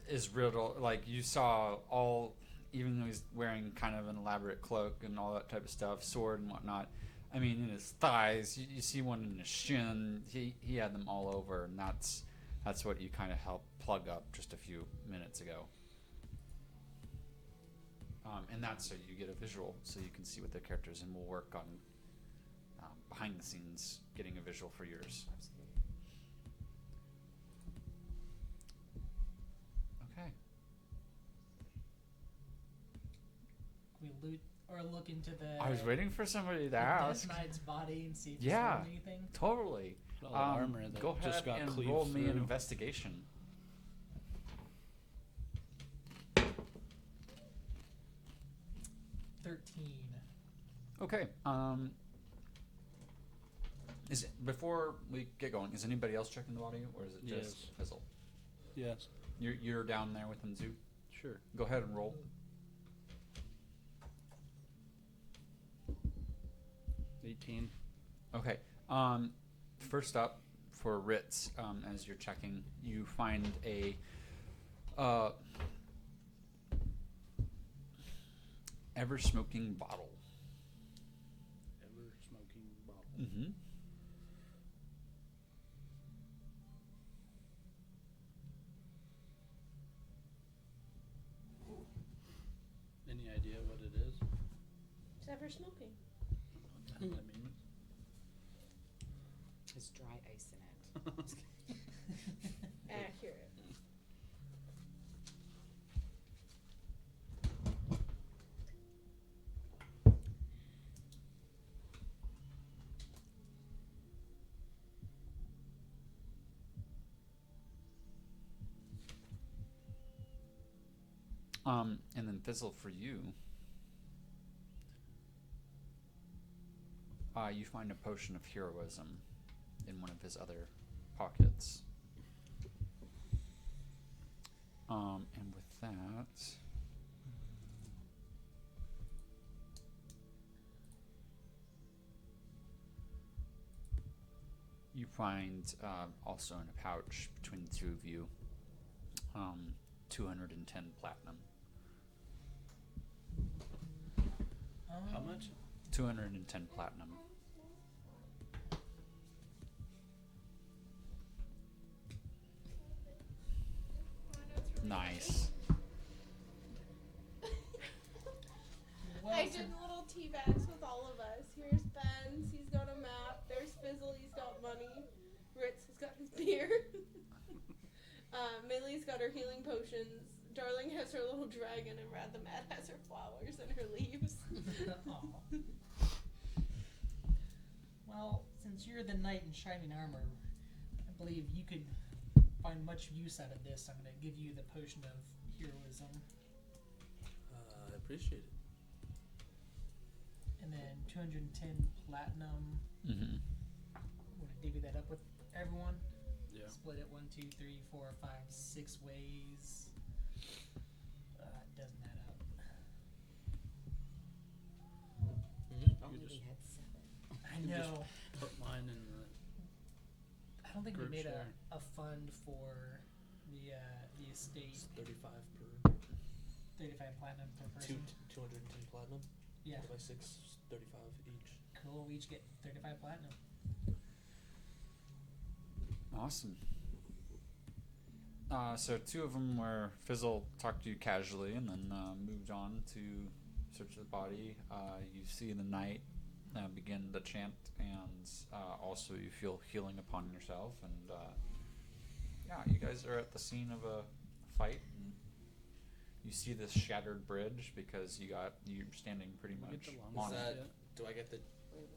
is riddle. Like you saw all, even though he's wearing kind of an elaborate cloak and all that type of stuff, sword and whatnot. I mean, in his thighs, you see one in his shin. He had them all over, and that's what you kind of helped plug up just a few minutes ago. And that's so you get a visual, so you can see what their characters, and we'll work on behind the scenes getting a visual for yours. Okay. We loot or look into the. I was waiting for somebody to the ask. Death Knight's body and see if Yeah. he's anything. Totally. All the armor that Go ahead just got and cleaved roll me an through. investigation. 13. Okay. Is it, before we get going, is anybody else checking the body, or is it just Yes. Fizzle? Yes. You're down there with Nzu. Sure. Go ahead and roll. 18. Okay. First up for Rittz, as you're checking, you find a ever smoking bottle. Ever smoking bottle. Mm-hmm. Any idea what it is? It's ever smoking. That means? There's dry ice in it. Accurate. And then Fizzle, for you, you find a potion of heroism in one of his other pockets. And with that, you find also in a pouch between the two of you 210 platinum. How much? 210 platinum. Nice. Well, I did little tea bags with all of us. Here's Ben's, he's got a map. There's Fizzle, he's got money. Rittz has got his beer. Millie's got her healing potions. Darling has her little dragon, and Rad the Mad has her flowers and her leaves. Aw. Well, since you're the knight in shining armor, I believe you could find much use out of this. I'm going to give you the potion of heroism, I appreciate it. and then 210 platinum. Mm-hmm. Want to divvy that up with everyone? Yeah. Split it 1, 2, 3, 4, 5, 6 ways. It doesn't add up. Only just- we had 7. I You just know. Put mine in the. I don't think we group made share. a fund for the estate. It's 35 per 35 platinum per two, person. 210 platinum. Yeah. By 6, 35 each. Cool. We each get 35 platinum. Awesome. So two of them where Fizzle talked to you casually and then moved on to search the body. You see the knight begin the chant, and also you feel healing upon yourself. And yeah, you guys are at the scene of a fight. And you see this shattered bridge because you're standing pretty We get much the Is on that, it. do I get the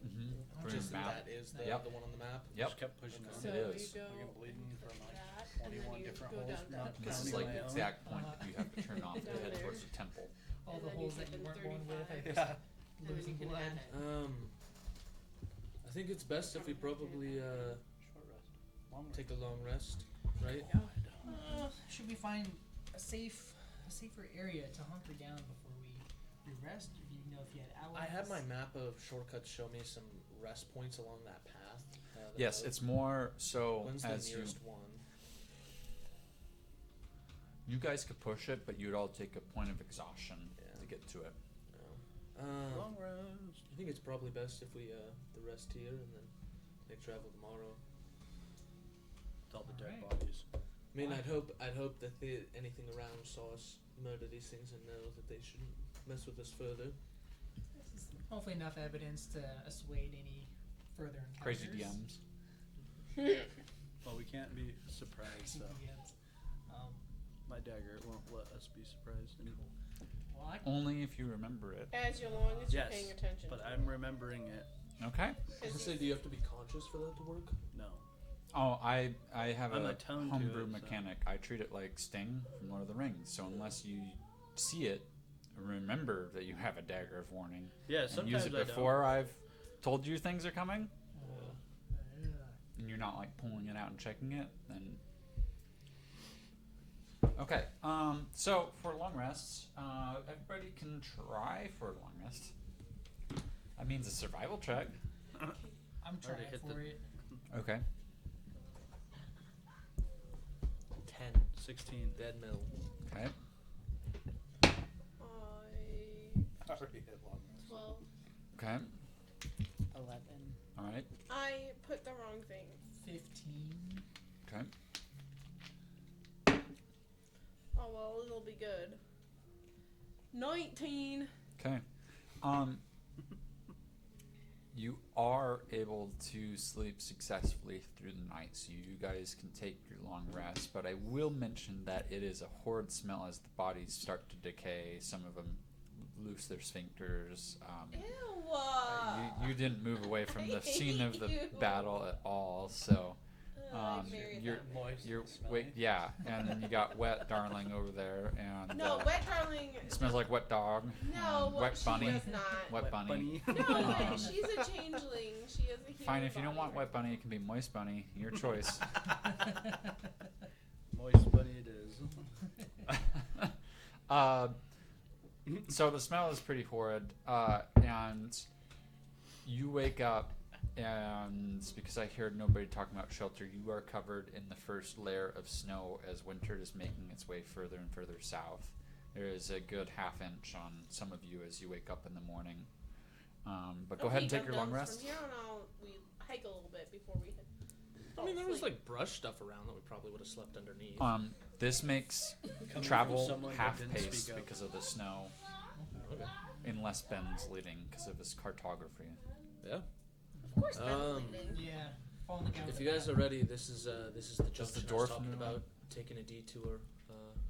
Mm-hmm. just that is the, Yep. the one on the map? Yep. Just kept pushing Okay. on. So It you is. go I get bleeding to from like that, and then 21 you different go holes. down to Not that This is counting like my the own. exact point that you have to turn off to head towards the temple. All And the then you holes that type you in weren't born with 35. are just Yeah. And then losing you can blood. add it. I think it's best if we probably Short rest. take a long rest, right? Should we find a safer area to hunker down before we rest? Or do you know if you had allies? I had my map of shortcuts show me some rest points along that path. Yes, it's more so When's the as nearest one? you guys could push it, but you'd all take a point of exhaustion to get to it. Long rest. I think it's probably best if we the rest here and then make travel tomorrow. With all the dead Alright. bodies. I mean, I'd hope that anything around saw us murder these things and know that they shouldn't mess with us further. Hopefully enough evidence to assuade any further encounters. Crazy DMs. Well, we can't be surprised, Crazy so DMs. my dagger won't let us be surprised anymore. Well, I Only if you remember it. As long as you're Yes, paying attention. but to I'm it. remembering it. Okay. I was gonna say, do you have to be conscious for that to work? No. Oh, I have I'm a attuned to homebrew it, so- mechanic. I treat it like Sting from Lord of the Rings. So unless you see it, remember that you have a dagger of warning. Yeah, And sometimes use it I before I've told you things are coming. yeah. And you're not like pulling it out and checking it, then. Okay. So for long rests, everybody can try for a long rest. That means a survival check. I'm trying Already hit for the- it. Okay. 10. 16. Dead mill. Okay. I Already hit long rest. 12. Okay. 11. All right. I put the wrong thing. 15. Okay. Oh well, it'll be good. 19. Okay. You are able to sleep successfully through the night, so you guys can take your long rest. But I will mention that it is a horrid smell as the bodies start to decay. Some of them lose their sphincters. Ew. You didn't move away from the scene of the Ew. battle at all, so I buried you're that. Moist. you're and smelly. wait, yeah. And then you got Wet Darling over there, and No, Wet Darling. it smells like wet dog. No, and what wet she bunny. does not. Wet bunny. No, Um, she's a changeling. She has a human Fine, if you don't body. want Wet Bunny, it can be Moist Bunny. Your choice. Moist bunny it is. So the smell is pretty horrid, and you wake up, and because I heard nobody talking about shelter, you are covered in the first layer of snow as winter is making its way further and further south. There is a good half inch on some of you as you wake up in the morning. But go ahead and take your long rest. From here on out, we hike a little bit before we hit. I mean, there was like brush stuff around that we probably would have slept underneath. This makes Coming from travel someone that half didn't pace speak up. because of the snow, Okay. unless Ben's leading because of his cartography. Yeah. Of course, Ben's leading. Yeah. Following the If guy you with guys the are ready, this is the junction I was dwarf talking know? about. Taking a detour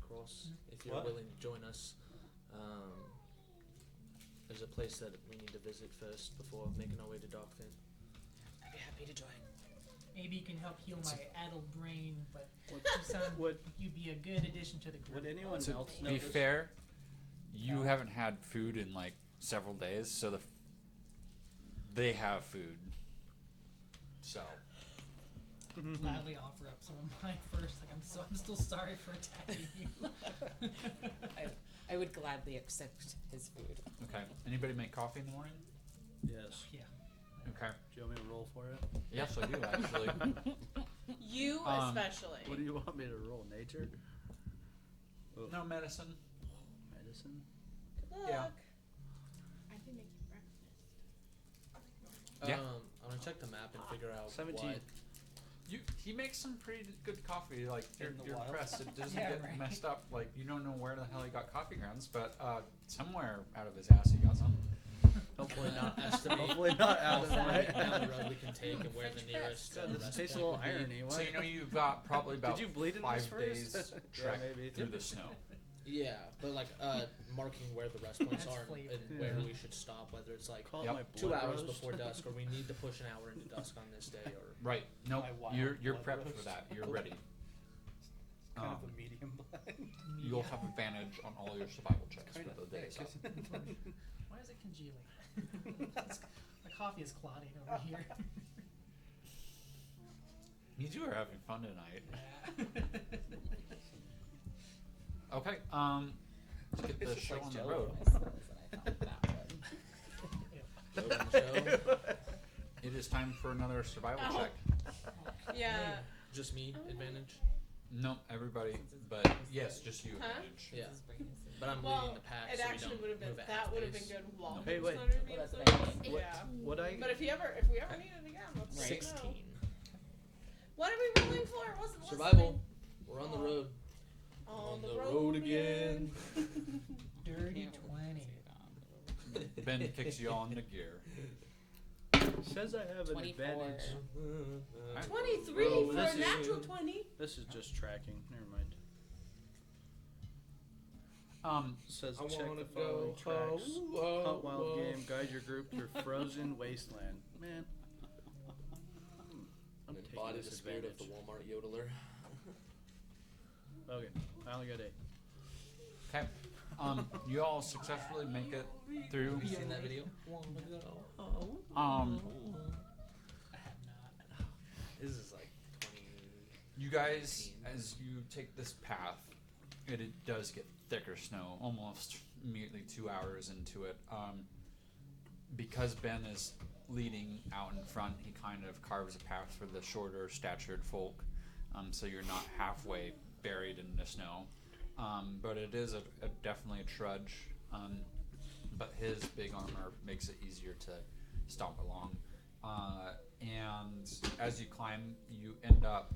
across. If you're What? willing to join us, there's a place that we need to visit first before making our way to Darkfin. I'd be happy to join. Maybe you can help heal my addled brain, but you Would- sound would- you'd be a good addition to the group. Would anyone To else be notice? fair, you haven't had food in like several days, so they have food. So Gladly offer up some of mine first. Like I'm still sorry for attacking you. I would gladly accept his food. okay. Anybody make coffee in the morning? Yes. Yeah. Okay. Do you want me to roll for it? Yes, I do actually. You especially. What do you want me to roll? Nature? Oh, No medicine. medicine? Good luck. Yeah. I can make you breakfast. Yeah. I'm gonna check the map and figure out 17. what. He makes some pretty good coffee. Like you're In the wild. impressed. It doesn't Yeah, get right. messed up. Like you don't know where the hell he got coffee grounds, but somewhere out of his ass he got some. Hopefully not. Estimate Hopefully not how out of far my down the road we can take and where the nearest. God, this rest tastes a point little would be. irony. So Why? you know you've got probably about Did you bleed in 5 this days first? trek Yeah, maybe. through the snow. Yeah, but like marking where the rest points That's are flavor. and where Yeah. we should stop, whether it's like Call it Yep. my 2 blood hours roast. before dusk, or we need to push an hour into dusk on this day, or Right. No, My wild you're blood prepped for roast. that. You're ready. Kind of Um, a medium blend. You'll have advantage on all your survival checks Kind for of the days. thick, up. isn't it? Why is it congealing? My coffee is clotting over here. You two are having fun tonight. Okay, let's get the show on the road. Load on the show. It is time for another survival Ow. check. Yeah. Just me advantage. No, everybody, but yes, just you. Huh? Advantage. Yeah. But I'm Well, leading the pack, it so we actually don't would have been move at that half would have been pace. good while Hey, he was wait. under me. Well, so that's nice. yeah. What I But if we ever need it again, let's let me know. 16. What are we rolling for? It wasn't Survival. We're on the road. On the road road again. Dirty 20. Ben kicks you all into gear. says I have an 24. advantage. 23 Oh, for this a is- natural 20. This is just tracking. Never mind. Says I check wanna the following go tracks. home. Hunt wild game. Guide your group through frozen wasteland. Man. I'm taking Embody this the spirit of the advantage. Walmart yodeler. Okay, I only got 8. Okay. You all successfully make it through. Have you seen that video? I Um, have not. This is like 20. you guys, as you take this path, it does get thicker snow, almost immediately 2 hours into it. Because Ben is leading out in front, he kind of carves a path for the shorter statured folk, so you're not halfway buried in the snow. But it is definitely a trudge. But his big armor makes it easier to stomp along. And as you climb, you end up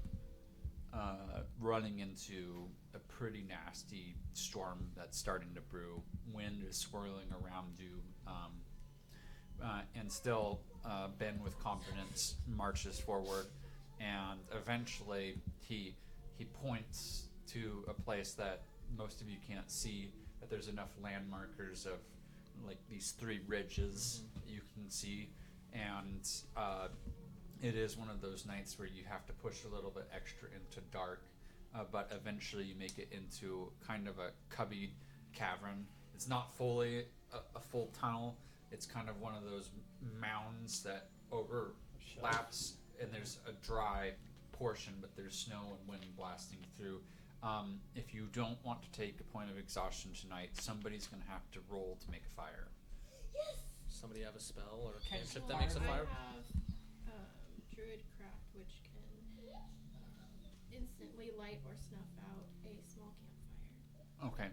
running into a pretty nasty storm that's starting to brew. Wind is swirling around you. And still, Ben with confidence marches forward. And eventually, he points to a place that most of you can't see, that there's enough land markers of like these 3 ridges you can see, and it is one of those nights where you have to push a little bit extra into dark, but eventually you make it into kind of a cubby cavern. It's not fully a full tunnel, it's kind of one of those mounds that overlaps, and there's a dry portion, but there's snow and wind blasting through. If you don't want to take a point of exhaustion tonight, somebody's going to have to roll to make a fire. Somebody have a spell or a Can cantrip you that makes a fire? fire? I have Druidcraft, which can instantly light or snuff out a small campfire. Okay.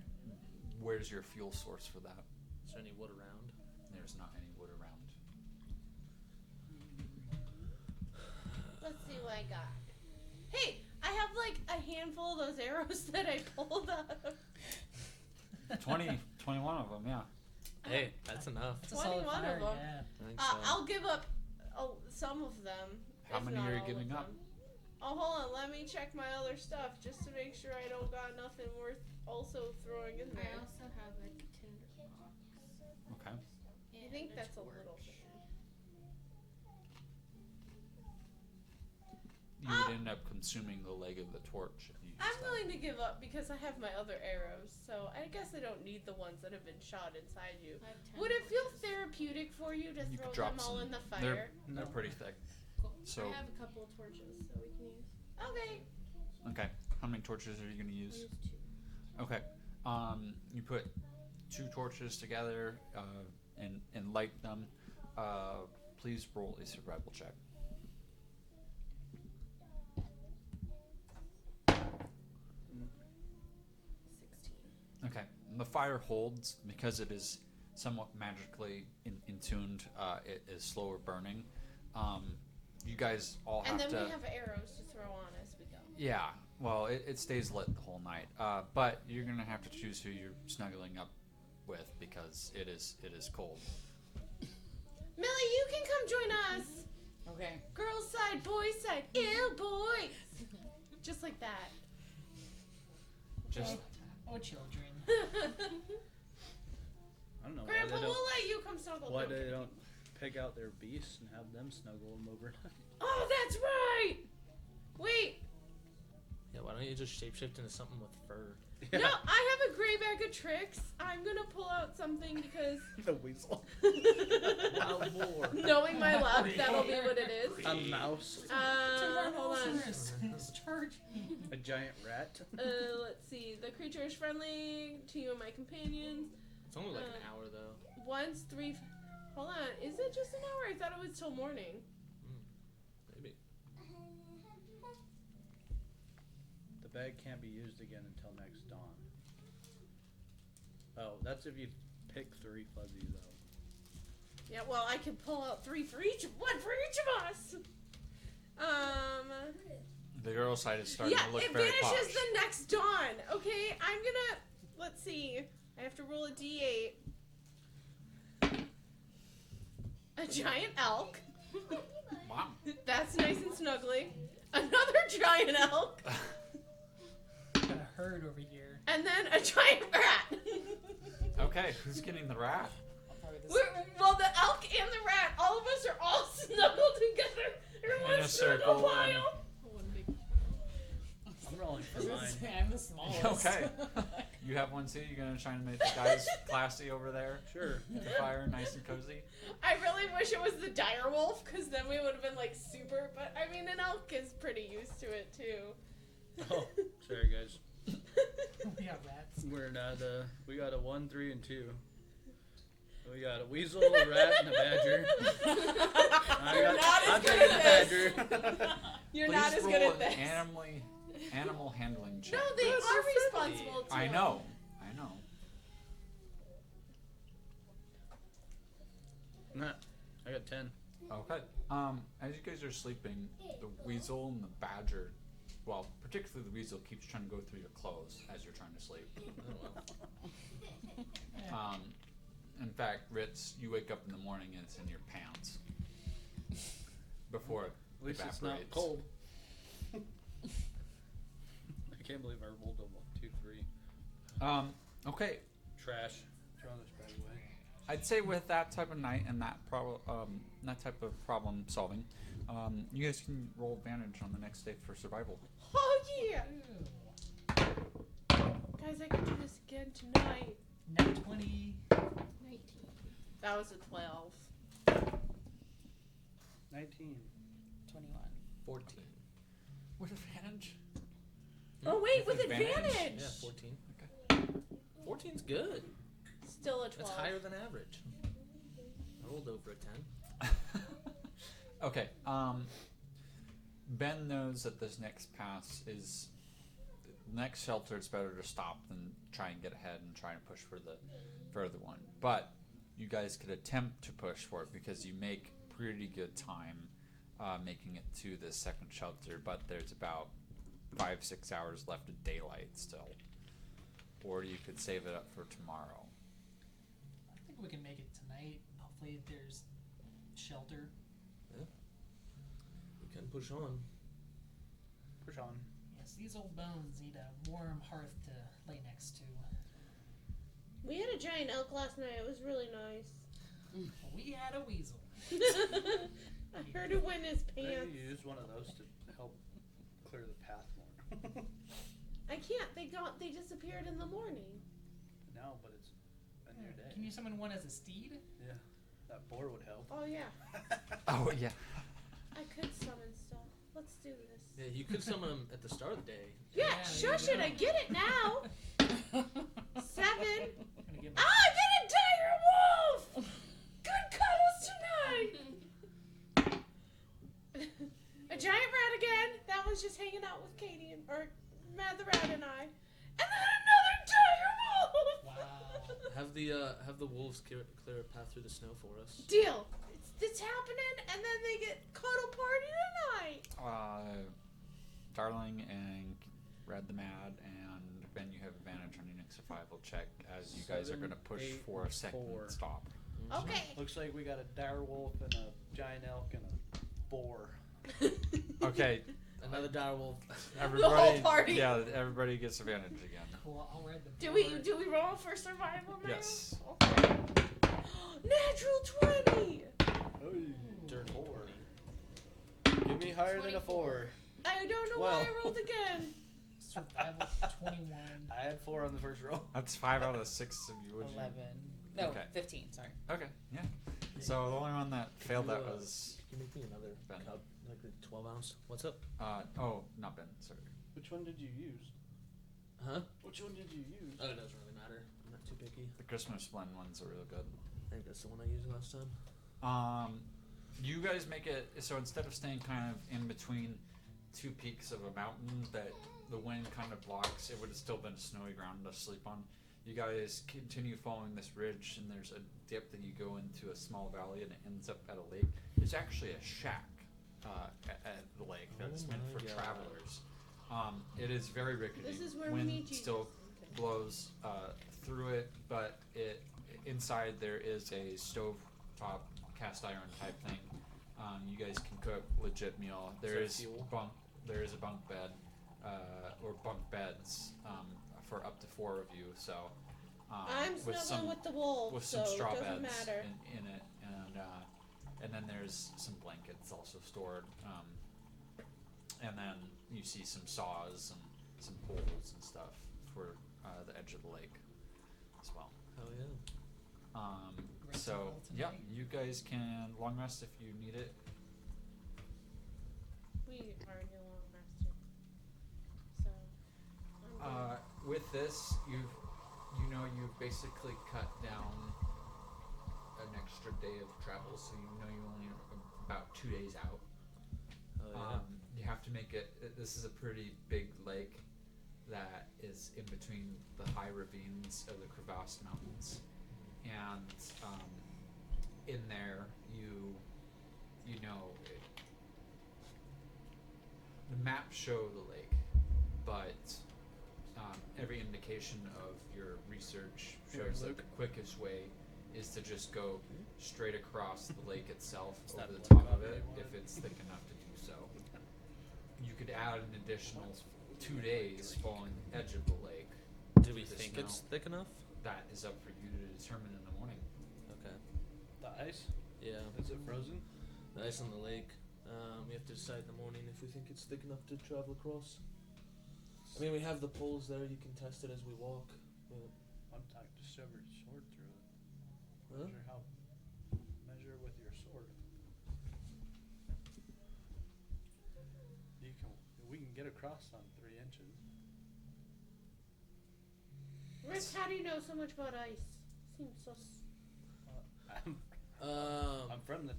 Where's your fuel source for that? Is there any wood around? There's not any wood around. Let's see what I got. Hey, I have like a handful of those arrows that I pulled out of. 21 of them, yeah. Hey, that's enough. That's a solid 21 of fire, them. yeah. I think so. I'll give up some of them. How if many not are you all giving of up? them. Oh, hold on. Let me check my other stuff just to make sure I don't got nothing worth also throwing in I there. also have a tinder box. Okay. I think that's a little thing. You would end up consuming the leg of the torch if you use I'm that. willing to give up because I have my other arrows, so I guess I don't need the ones that have been shot inside you. I have 10 Would it feel torches. therapeutic for you to You throw could drop them all some. in the They're fire? pretty thick. Cool. So- I have a couple of torches, so we can use. Okay. Okay. How many torches are you going to I'll use? use 2. Okay. You put 2 torches together and light them. Please roll a survival check. 16. Okay. And the fire holds because it is somewhat magically tuned. It is slower burning. You guys all And have then to. we have arrows to throw on as we go. Yeah. Well, it stays lit the whole night. But you're gonna have to choose who you're snuggling up with because it is cold. Millie, you can come join us. Okay. Girls side, boys side. Ew, boys. Just like that. Just Oh, children. I don't know Grandpa, why they we'll don't, let you come snuggle. why down. they don't pick out their beasts and have them snuggle them overnight. Oh, that's right. Wait. Yeah, Why don't you just shapeshift into something with fur? No, I have a gray bag of tricks. I'm gonna pull out something because The weasel. Wild boar. knowing my luck, that'll be what it is. A mouse. Hold on. It's charging. A giant rat. Let's see. The creature is friendly to you and my companions. It's only like an hour though. Once 3. Hold on. Is it just an hour? I thought it was till morning. Maybe. The bag can't be used again until next dawn. Oh, that's if you pick 3 fuzzies out. Yeah. Well, I can pull out 3 for each. One for each of us. The girl side is starting Yeah, to look it very posh. vanishes the next dawn. Okay, I'm gonna. Let's see. I have to roll a d8. A giant elk. Wow. That's nice and snuggly. Another giant elk. Got a herd over here. And then a giant rat. Okay, who's getting the rat? Well, the elk and the rat, all of us are all snuggled together in one a snuggle circle, pile. One big. I'm rolling for mine. I'm the smallest. Okay. You have one too? You're gonna try and make the guys classy over there? Sure. With the fire, nice and cozy? I really wish it was the dire wolf, because then we would have been like super. But I mean, an elk is pretty used to it too. Oh, sorry guys. We got rats. We're not. We got a 1, 3, and 2. We got a weasel, a rat, and a badger. I'm taking the badger. You're Please not as roll good at an this. animal handling check. No, they are responsible too. I know. Nah, I got 10. Okay. As you guys are sleeping, the weasel and the badger, well, particularly the weasel, keeps trying to go through your clothes as you're trying to sleep. In fact, Rittz, you wake up in the morning and it's in your pants before it At least it's evaporates. not cold. I can't believe I rolled a 1, 2, 3. Okay. Trash. Throw this bag away. I'd say with that type of night and that that type of problem solving, you guys can roll advantage on the next day for survival. Oh yeah, guys! I can do this again tonight. Nat 20. 19. That was a 12. 19. 21. 14. With advantage? Oh wait, with With advantage? advantage. Yeah, 14. 14's good. Still a 12. That's higher than average. I rolled over a 10. Okay. Ben knows that this next pass is the next shelter. It's better to stop than try and get ahead and try and push for the further one. But you guys could attempt to push for it because you make pretty good time making it to the second shelter. But there's about 5-6 hours left of daylight still, or you could save it up for tomorrow. I think we can make it tonight. Hopefully there's shelter. We can push on. Push on. Yes, these old bones need a warm hearth to lay next to. We had a giant elk last night. It was really nice. We had a weasel. I heard it went in his Maybe pants. you use one of those to help clear the path more. I can't. They disappeared in the morning. No, but it's a new day. Can you summon one as a steed? Yeah, that boar would help. Oh yeah, Oh yeah. I could summon stuff. Let's do this. Yeah, you could summon them at the start of the day. Yeah, Yeah, there you shush it. go. I get it now. 7. Gonna get my I get a dire wolf. Good cuddles tonight. A giant rat again. That one's just hanging out with Katie or Mad the Rat and I. And then another dire wolf. Wow. Have the wolves clear a path through the snow for us. Deal. It's happening, and then they get cuddle party tonight. Darling and Red the Mad and Ben, you have advantage on your next survival check as you guys are 7, going to push 8, for a second 4. stop. Okay. Looks like we got a dire wolf and a giant elk and a boar. Okay, Another dire wolf. everybody. party. Yeah, everybody gets advantage again. Cool. I'll ride the Do board. we roll for survival now? Yes. Okay. Natural 20. Dirt 4. Give me higher than a 4. I don't know why I rolled again. Survival 21. I had 4 on the first roll. That's 5 out of 6 of you. 11. No, Okay. 15, sorry. Okay, yeah. So the only one that failed that you, was Can you make me another Ben. cup, like a 12 ounce? What's up? not Ben. Sorry. Which one did you use? Huh? Which one did you use? Oh, it doesn't really matter. I'm not too picky. The Christmas blend ones are real good. I think that's the one I used last time. You guys make it so instead of staying kind of in between 2 peaks of a mountain that the wind kind of blocks, it would have still been snowy ground to sleep on. You guys continue following this ridge, and there's a dip that you go into a small valley, and it ends up at a lake. There's actually a shack at the lake that's meant for travelers. It is very rickety. This is where we Wind meet Jesus. still blows through it, but inside there is a stove top cast iron type thing. You guys can cook legit meal. There is fuel? There is a bunk bed or bunk beds for up to 4 of you. So I'm snuggling with the wolves, with some so straw it doesn't beds matter. in it, and then there's some blankets also stored. And then you see some saws and some poles and stuff for the edge of the lake as well. Hell yeah. Rest So of all yeah, tonight. you guys can long rest if you need it. We already long rested. So, I'm good. With this, you've basically cut down an extra day of travel, so you know you're only about 2 days out. Hell yeah. You have to make it. This is a pretty big lake that is in between the high ravines of the Kravast Mountains, and in there the maps show the lake, but every indication of your research shows that the quickest way is to just go straight across the lake itself Is over that the the top of copy it you if wanted? it's thick enough to do so. You could add an additional 2 days following the edge of the lake. Do we through the think snow. it's thick enough? That is up for you to determine in the morning. Okay. The ice? Yeah. Is it frozen? The ice on the lake. We have to decide in the morning if we think it's thick enough to travel across. I mean, we have the poles there. You can test it as we walk. But, I'm talking to shove your sword through it. huh? Measure with your sword. We can get across on 3 inches. Rick, how do you know so much about ice? Seems so. I'm from the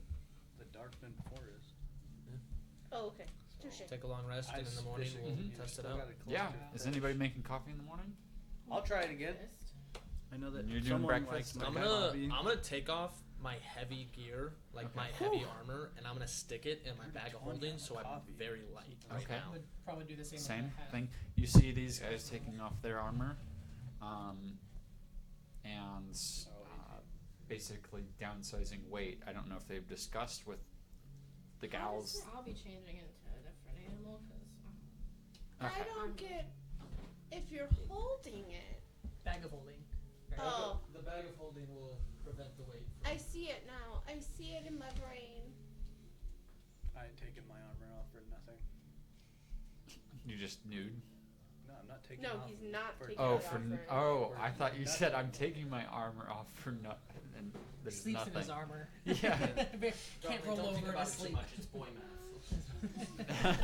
Darkman Forest. Oh, okay. Touche. Take a long rest, and in the morning fishing, we'll you test it still out. gotta close Yeah. to Is anybody making coffee in the morning? I'll try it again. I know that You're doing someone breakfast? likes I'm my gonna coffee. I'm gonna take off my heavy gear, like Okay. my heavy armor, and I'm gonna stick it in my bag of 120 holding, on so I'm coffee. very light right Okay. I now. would probably do the same. Same with my hat. thing. You see these guys taking off their armor, and basically downsizing weight. I don't know if they've discussed with the gals. I'll be changing into a different animal because I don't get if you're holding it. Bag of holding. Right? Oh, The bag of holding will prevent the weight. I see it now. I see it in my brain. I ain't taking my armor off for nothing. You just nude. No, I'm not taking No, off. he's not for taking Oh, it for off I thought you said I'm taking my armor off for nothing. And there's Sleeps nothing. in his armor. Yeah. Can't roll don't think over about to it too sleep. much. It's boy math.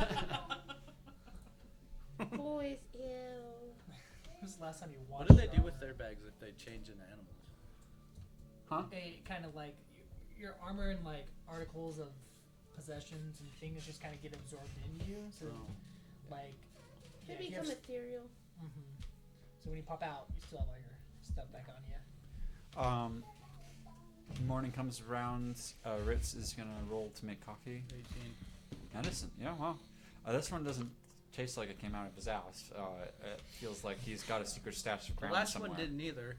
Boys, ew. When was the last time you What watched do they your do with armor? their bags if they change into animals? Huh? They kind of like your armor and like articles of possessions and things just kind of get absorbed into you. So like They yeah, if you become have ethereal. so when you pop out, you still have all your stuff back on you. Morning comes around. Rittz is gonna roll to make coffee. 18. Medicine. Yeah. Wow. This one doesn't taste like it came out of his ass. It feels like he's got a secret stash of The ground last somewhere. one didn't either.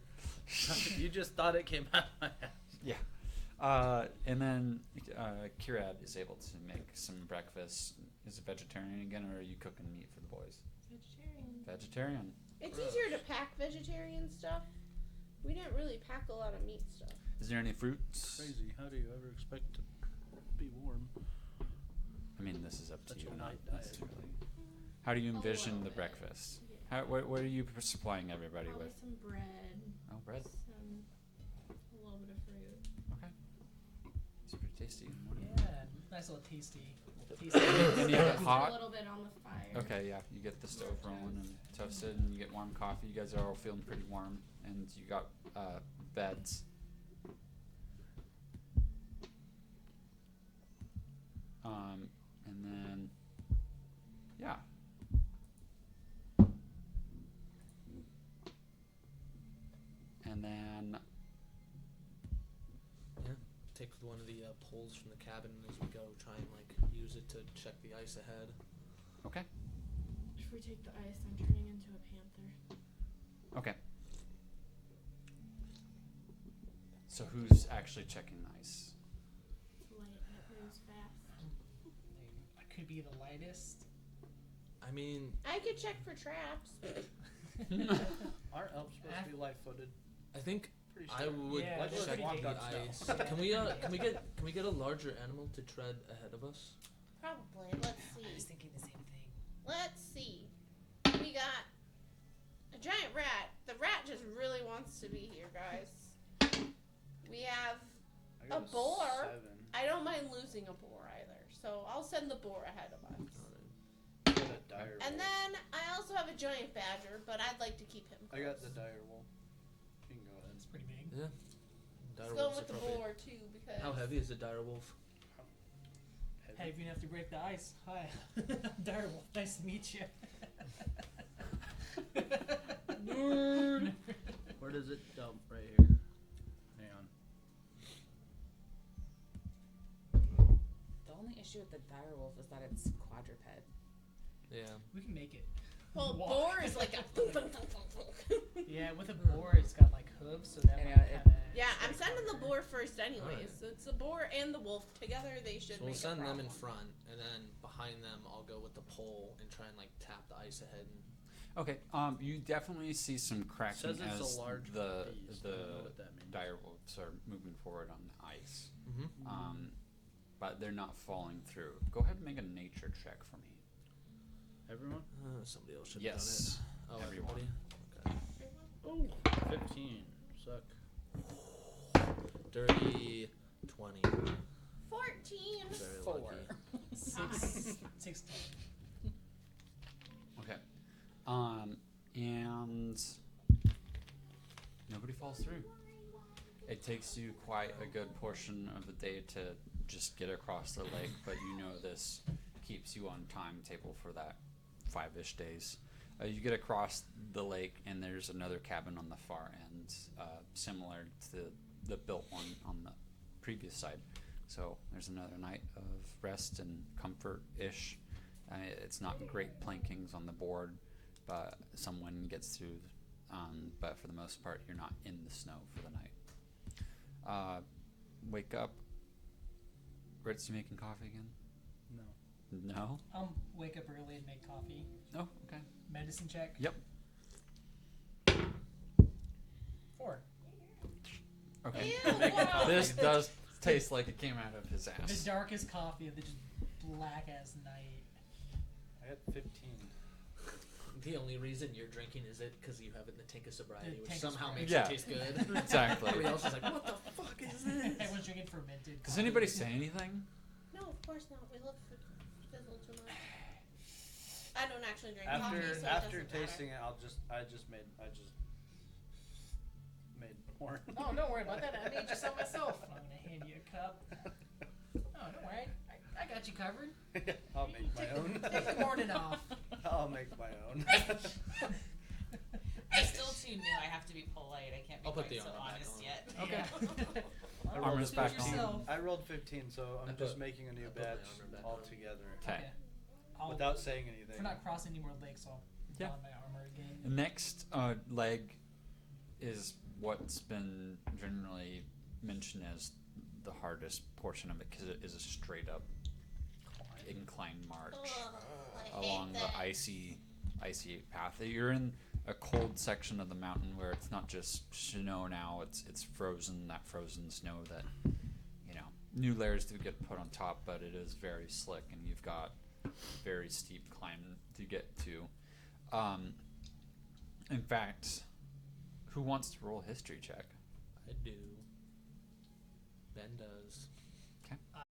You just thought it came out of my ass. Yeah. And then Kirad is able to make some breakfast. Is a vegetarian again, or are you cooking meat for the boys? vegetarian. Vegetarian. It's Gross. easier to pack vegetarian stuff. We didn't really pack a lot of meat stuff. Is there any fruits? Crazy. How do you ever expect to be warm? I mean, this is up to Such you, a not light diet. necessarily. How do you envision the breakfast? Yeah. What are you supplying everybody Probably with? some bread, Oh, bread. a little bit of fruit. Okay. It's pretty tasty. Yeah, nice little tasty. And you get Just hot. a little bit on the fire. Okay, yeah. You get the stove rolling and toasted, and you get warm coffee. You guys are all feeling pretty warm, and you got beds. And then, yeah. And then, Take one of the poles from the cabin as we go. Try and like use it to check the ice ahead. okay, If we take the ice, I'm turning into a panther. okay. So who's actually checking the ice? Light that moves fast. I could be the lightest. I mean, I could check for traps. Aren't elves supposed to be light-footed? I think Pretty I sure. would Yeah, Like, they're check pretty the big. ice. Can we get a larger animal to tread ahead of us? Probably. Let's I was see. thinking the same thing. Let's see. We got a giant rat. The rat just really wants to be here, guys. We have. I got A boar? 7. I don't mind losing a boar either, so I'll send the boar ahead of us. I got a dire And wolf. then I also have a giant badger, but I'd like to keep him I close. got the dire wolf. You can go ahead. It's pretty big. Yeah. Let's Dire go wolves with are the probably- boar too, because How heavy is a dire wolf? Heavy enough to break the ice. Hi. Direwolf, nice to meet you. Nerd. Where does it dump? Right here. Hang on. The only issue with the direwolf is that it's quadruped. Yeah. We can make it. well, Walk. boar is like a. Yeah, with a boar, it's got like hooves, so that I might know, kind of. Yeah, I'm sending the boar first anyways. Alright. So it's the boar and the wolf together. They should So we'll make send a them in problem. front, and then behind them, I'll go with the pole and try and like tap the ice ahead. And Okay, you definitely see some cracking Says it's as a large the beast. I don't know what that means. dire wolves are moving forward on the ice. mm-hmm. But they're not falling through. Go ahead and make a nature check for me. Everyone? Somebody else should Yes, have done it. Oh, everyone. everybody? Okay. 15. Suck. Dirty 20. 14. Very 4. lucky. 16. Okay. And nobody falls through. It takes you quite a good portion of the day to just get across the lake, but you know this keeps you on timetable for that 5-ish days. You get across the lake, and there's another cabin on the far end, similar to the built one on the previous side. So there's another night of rest and comfort-ish. It's not great plankings on the board, but someone gets through. But for the most part, you're not in the snow for the night. Wake up. Rittz, you making coffee again? No. No? Wake up early and make coffee. Oh, okay. Medicine check. Yep. 4. Okay. Ew, wow. This does taste like it came out of his The ass. darkest coffee of the just black ass night. I got 15. The only reason you're drinking is it because you have it in the tank of sobriety, The which tank of somehow sobriety. makes Yeah. it taste good. Exactly. Everybody else is like, what the fuck is this? Everyone's drinking fermented. Does coffee. anybody say anything? No, of course not. We love Fizzle too much. I don't actually drink coffee, so After it doesn't tasting it, I just made more. Oh, don't worry about that. I made you some myself. I'm gonna hand you a cup. Oh, don't worry. I got you covered. I'll make my own. Take the morning off. I'll make my own. I'm still too new. I have to be polite. I can't be I'll put quite the so armor back honest on. yet. Okay. I Armor's rolled back 15. on. I rolled 15, so I I'm put- just making a new I put my batch armor back all on. together. Okay. Without saying anything. We're not crossing any more lakes, so I'll Yeah. don my armor again. The next leg is what's been generally mentioned as the hardest portion of it because it is a straight up incline march along the icy path. You're in a cold section of the mountain where it's not just snow now, it's frozen, that frozen snow that, you know, new layers do get put on top, but it is very slick and you've got very steep climb to get to. In fact, who wants to roll a history check? I do. Ben does. I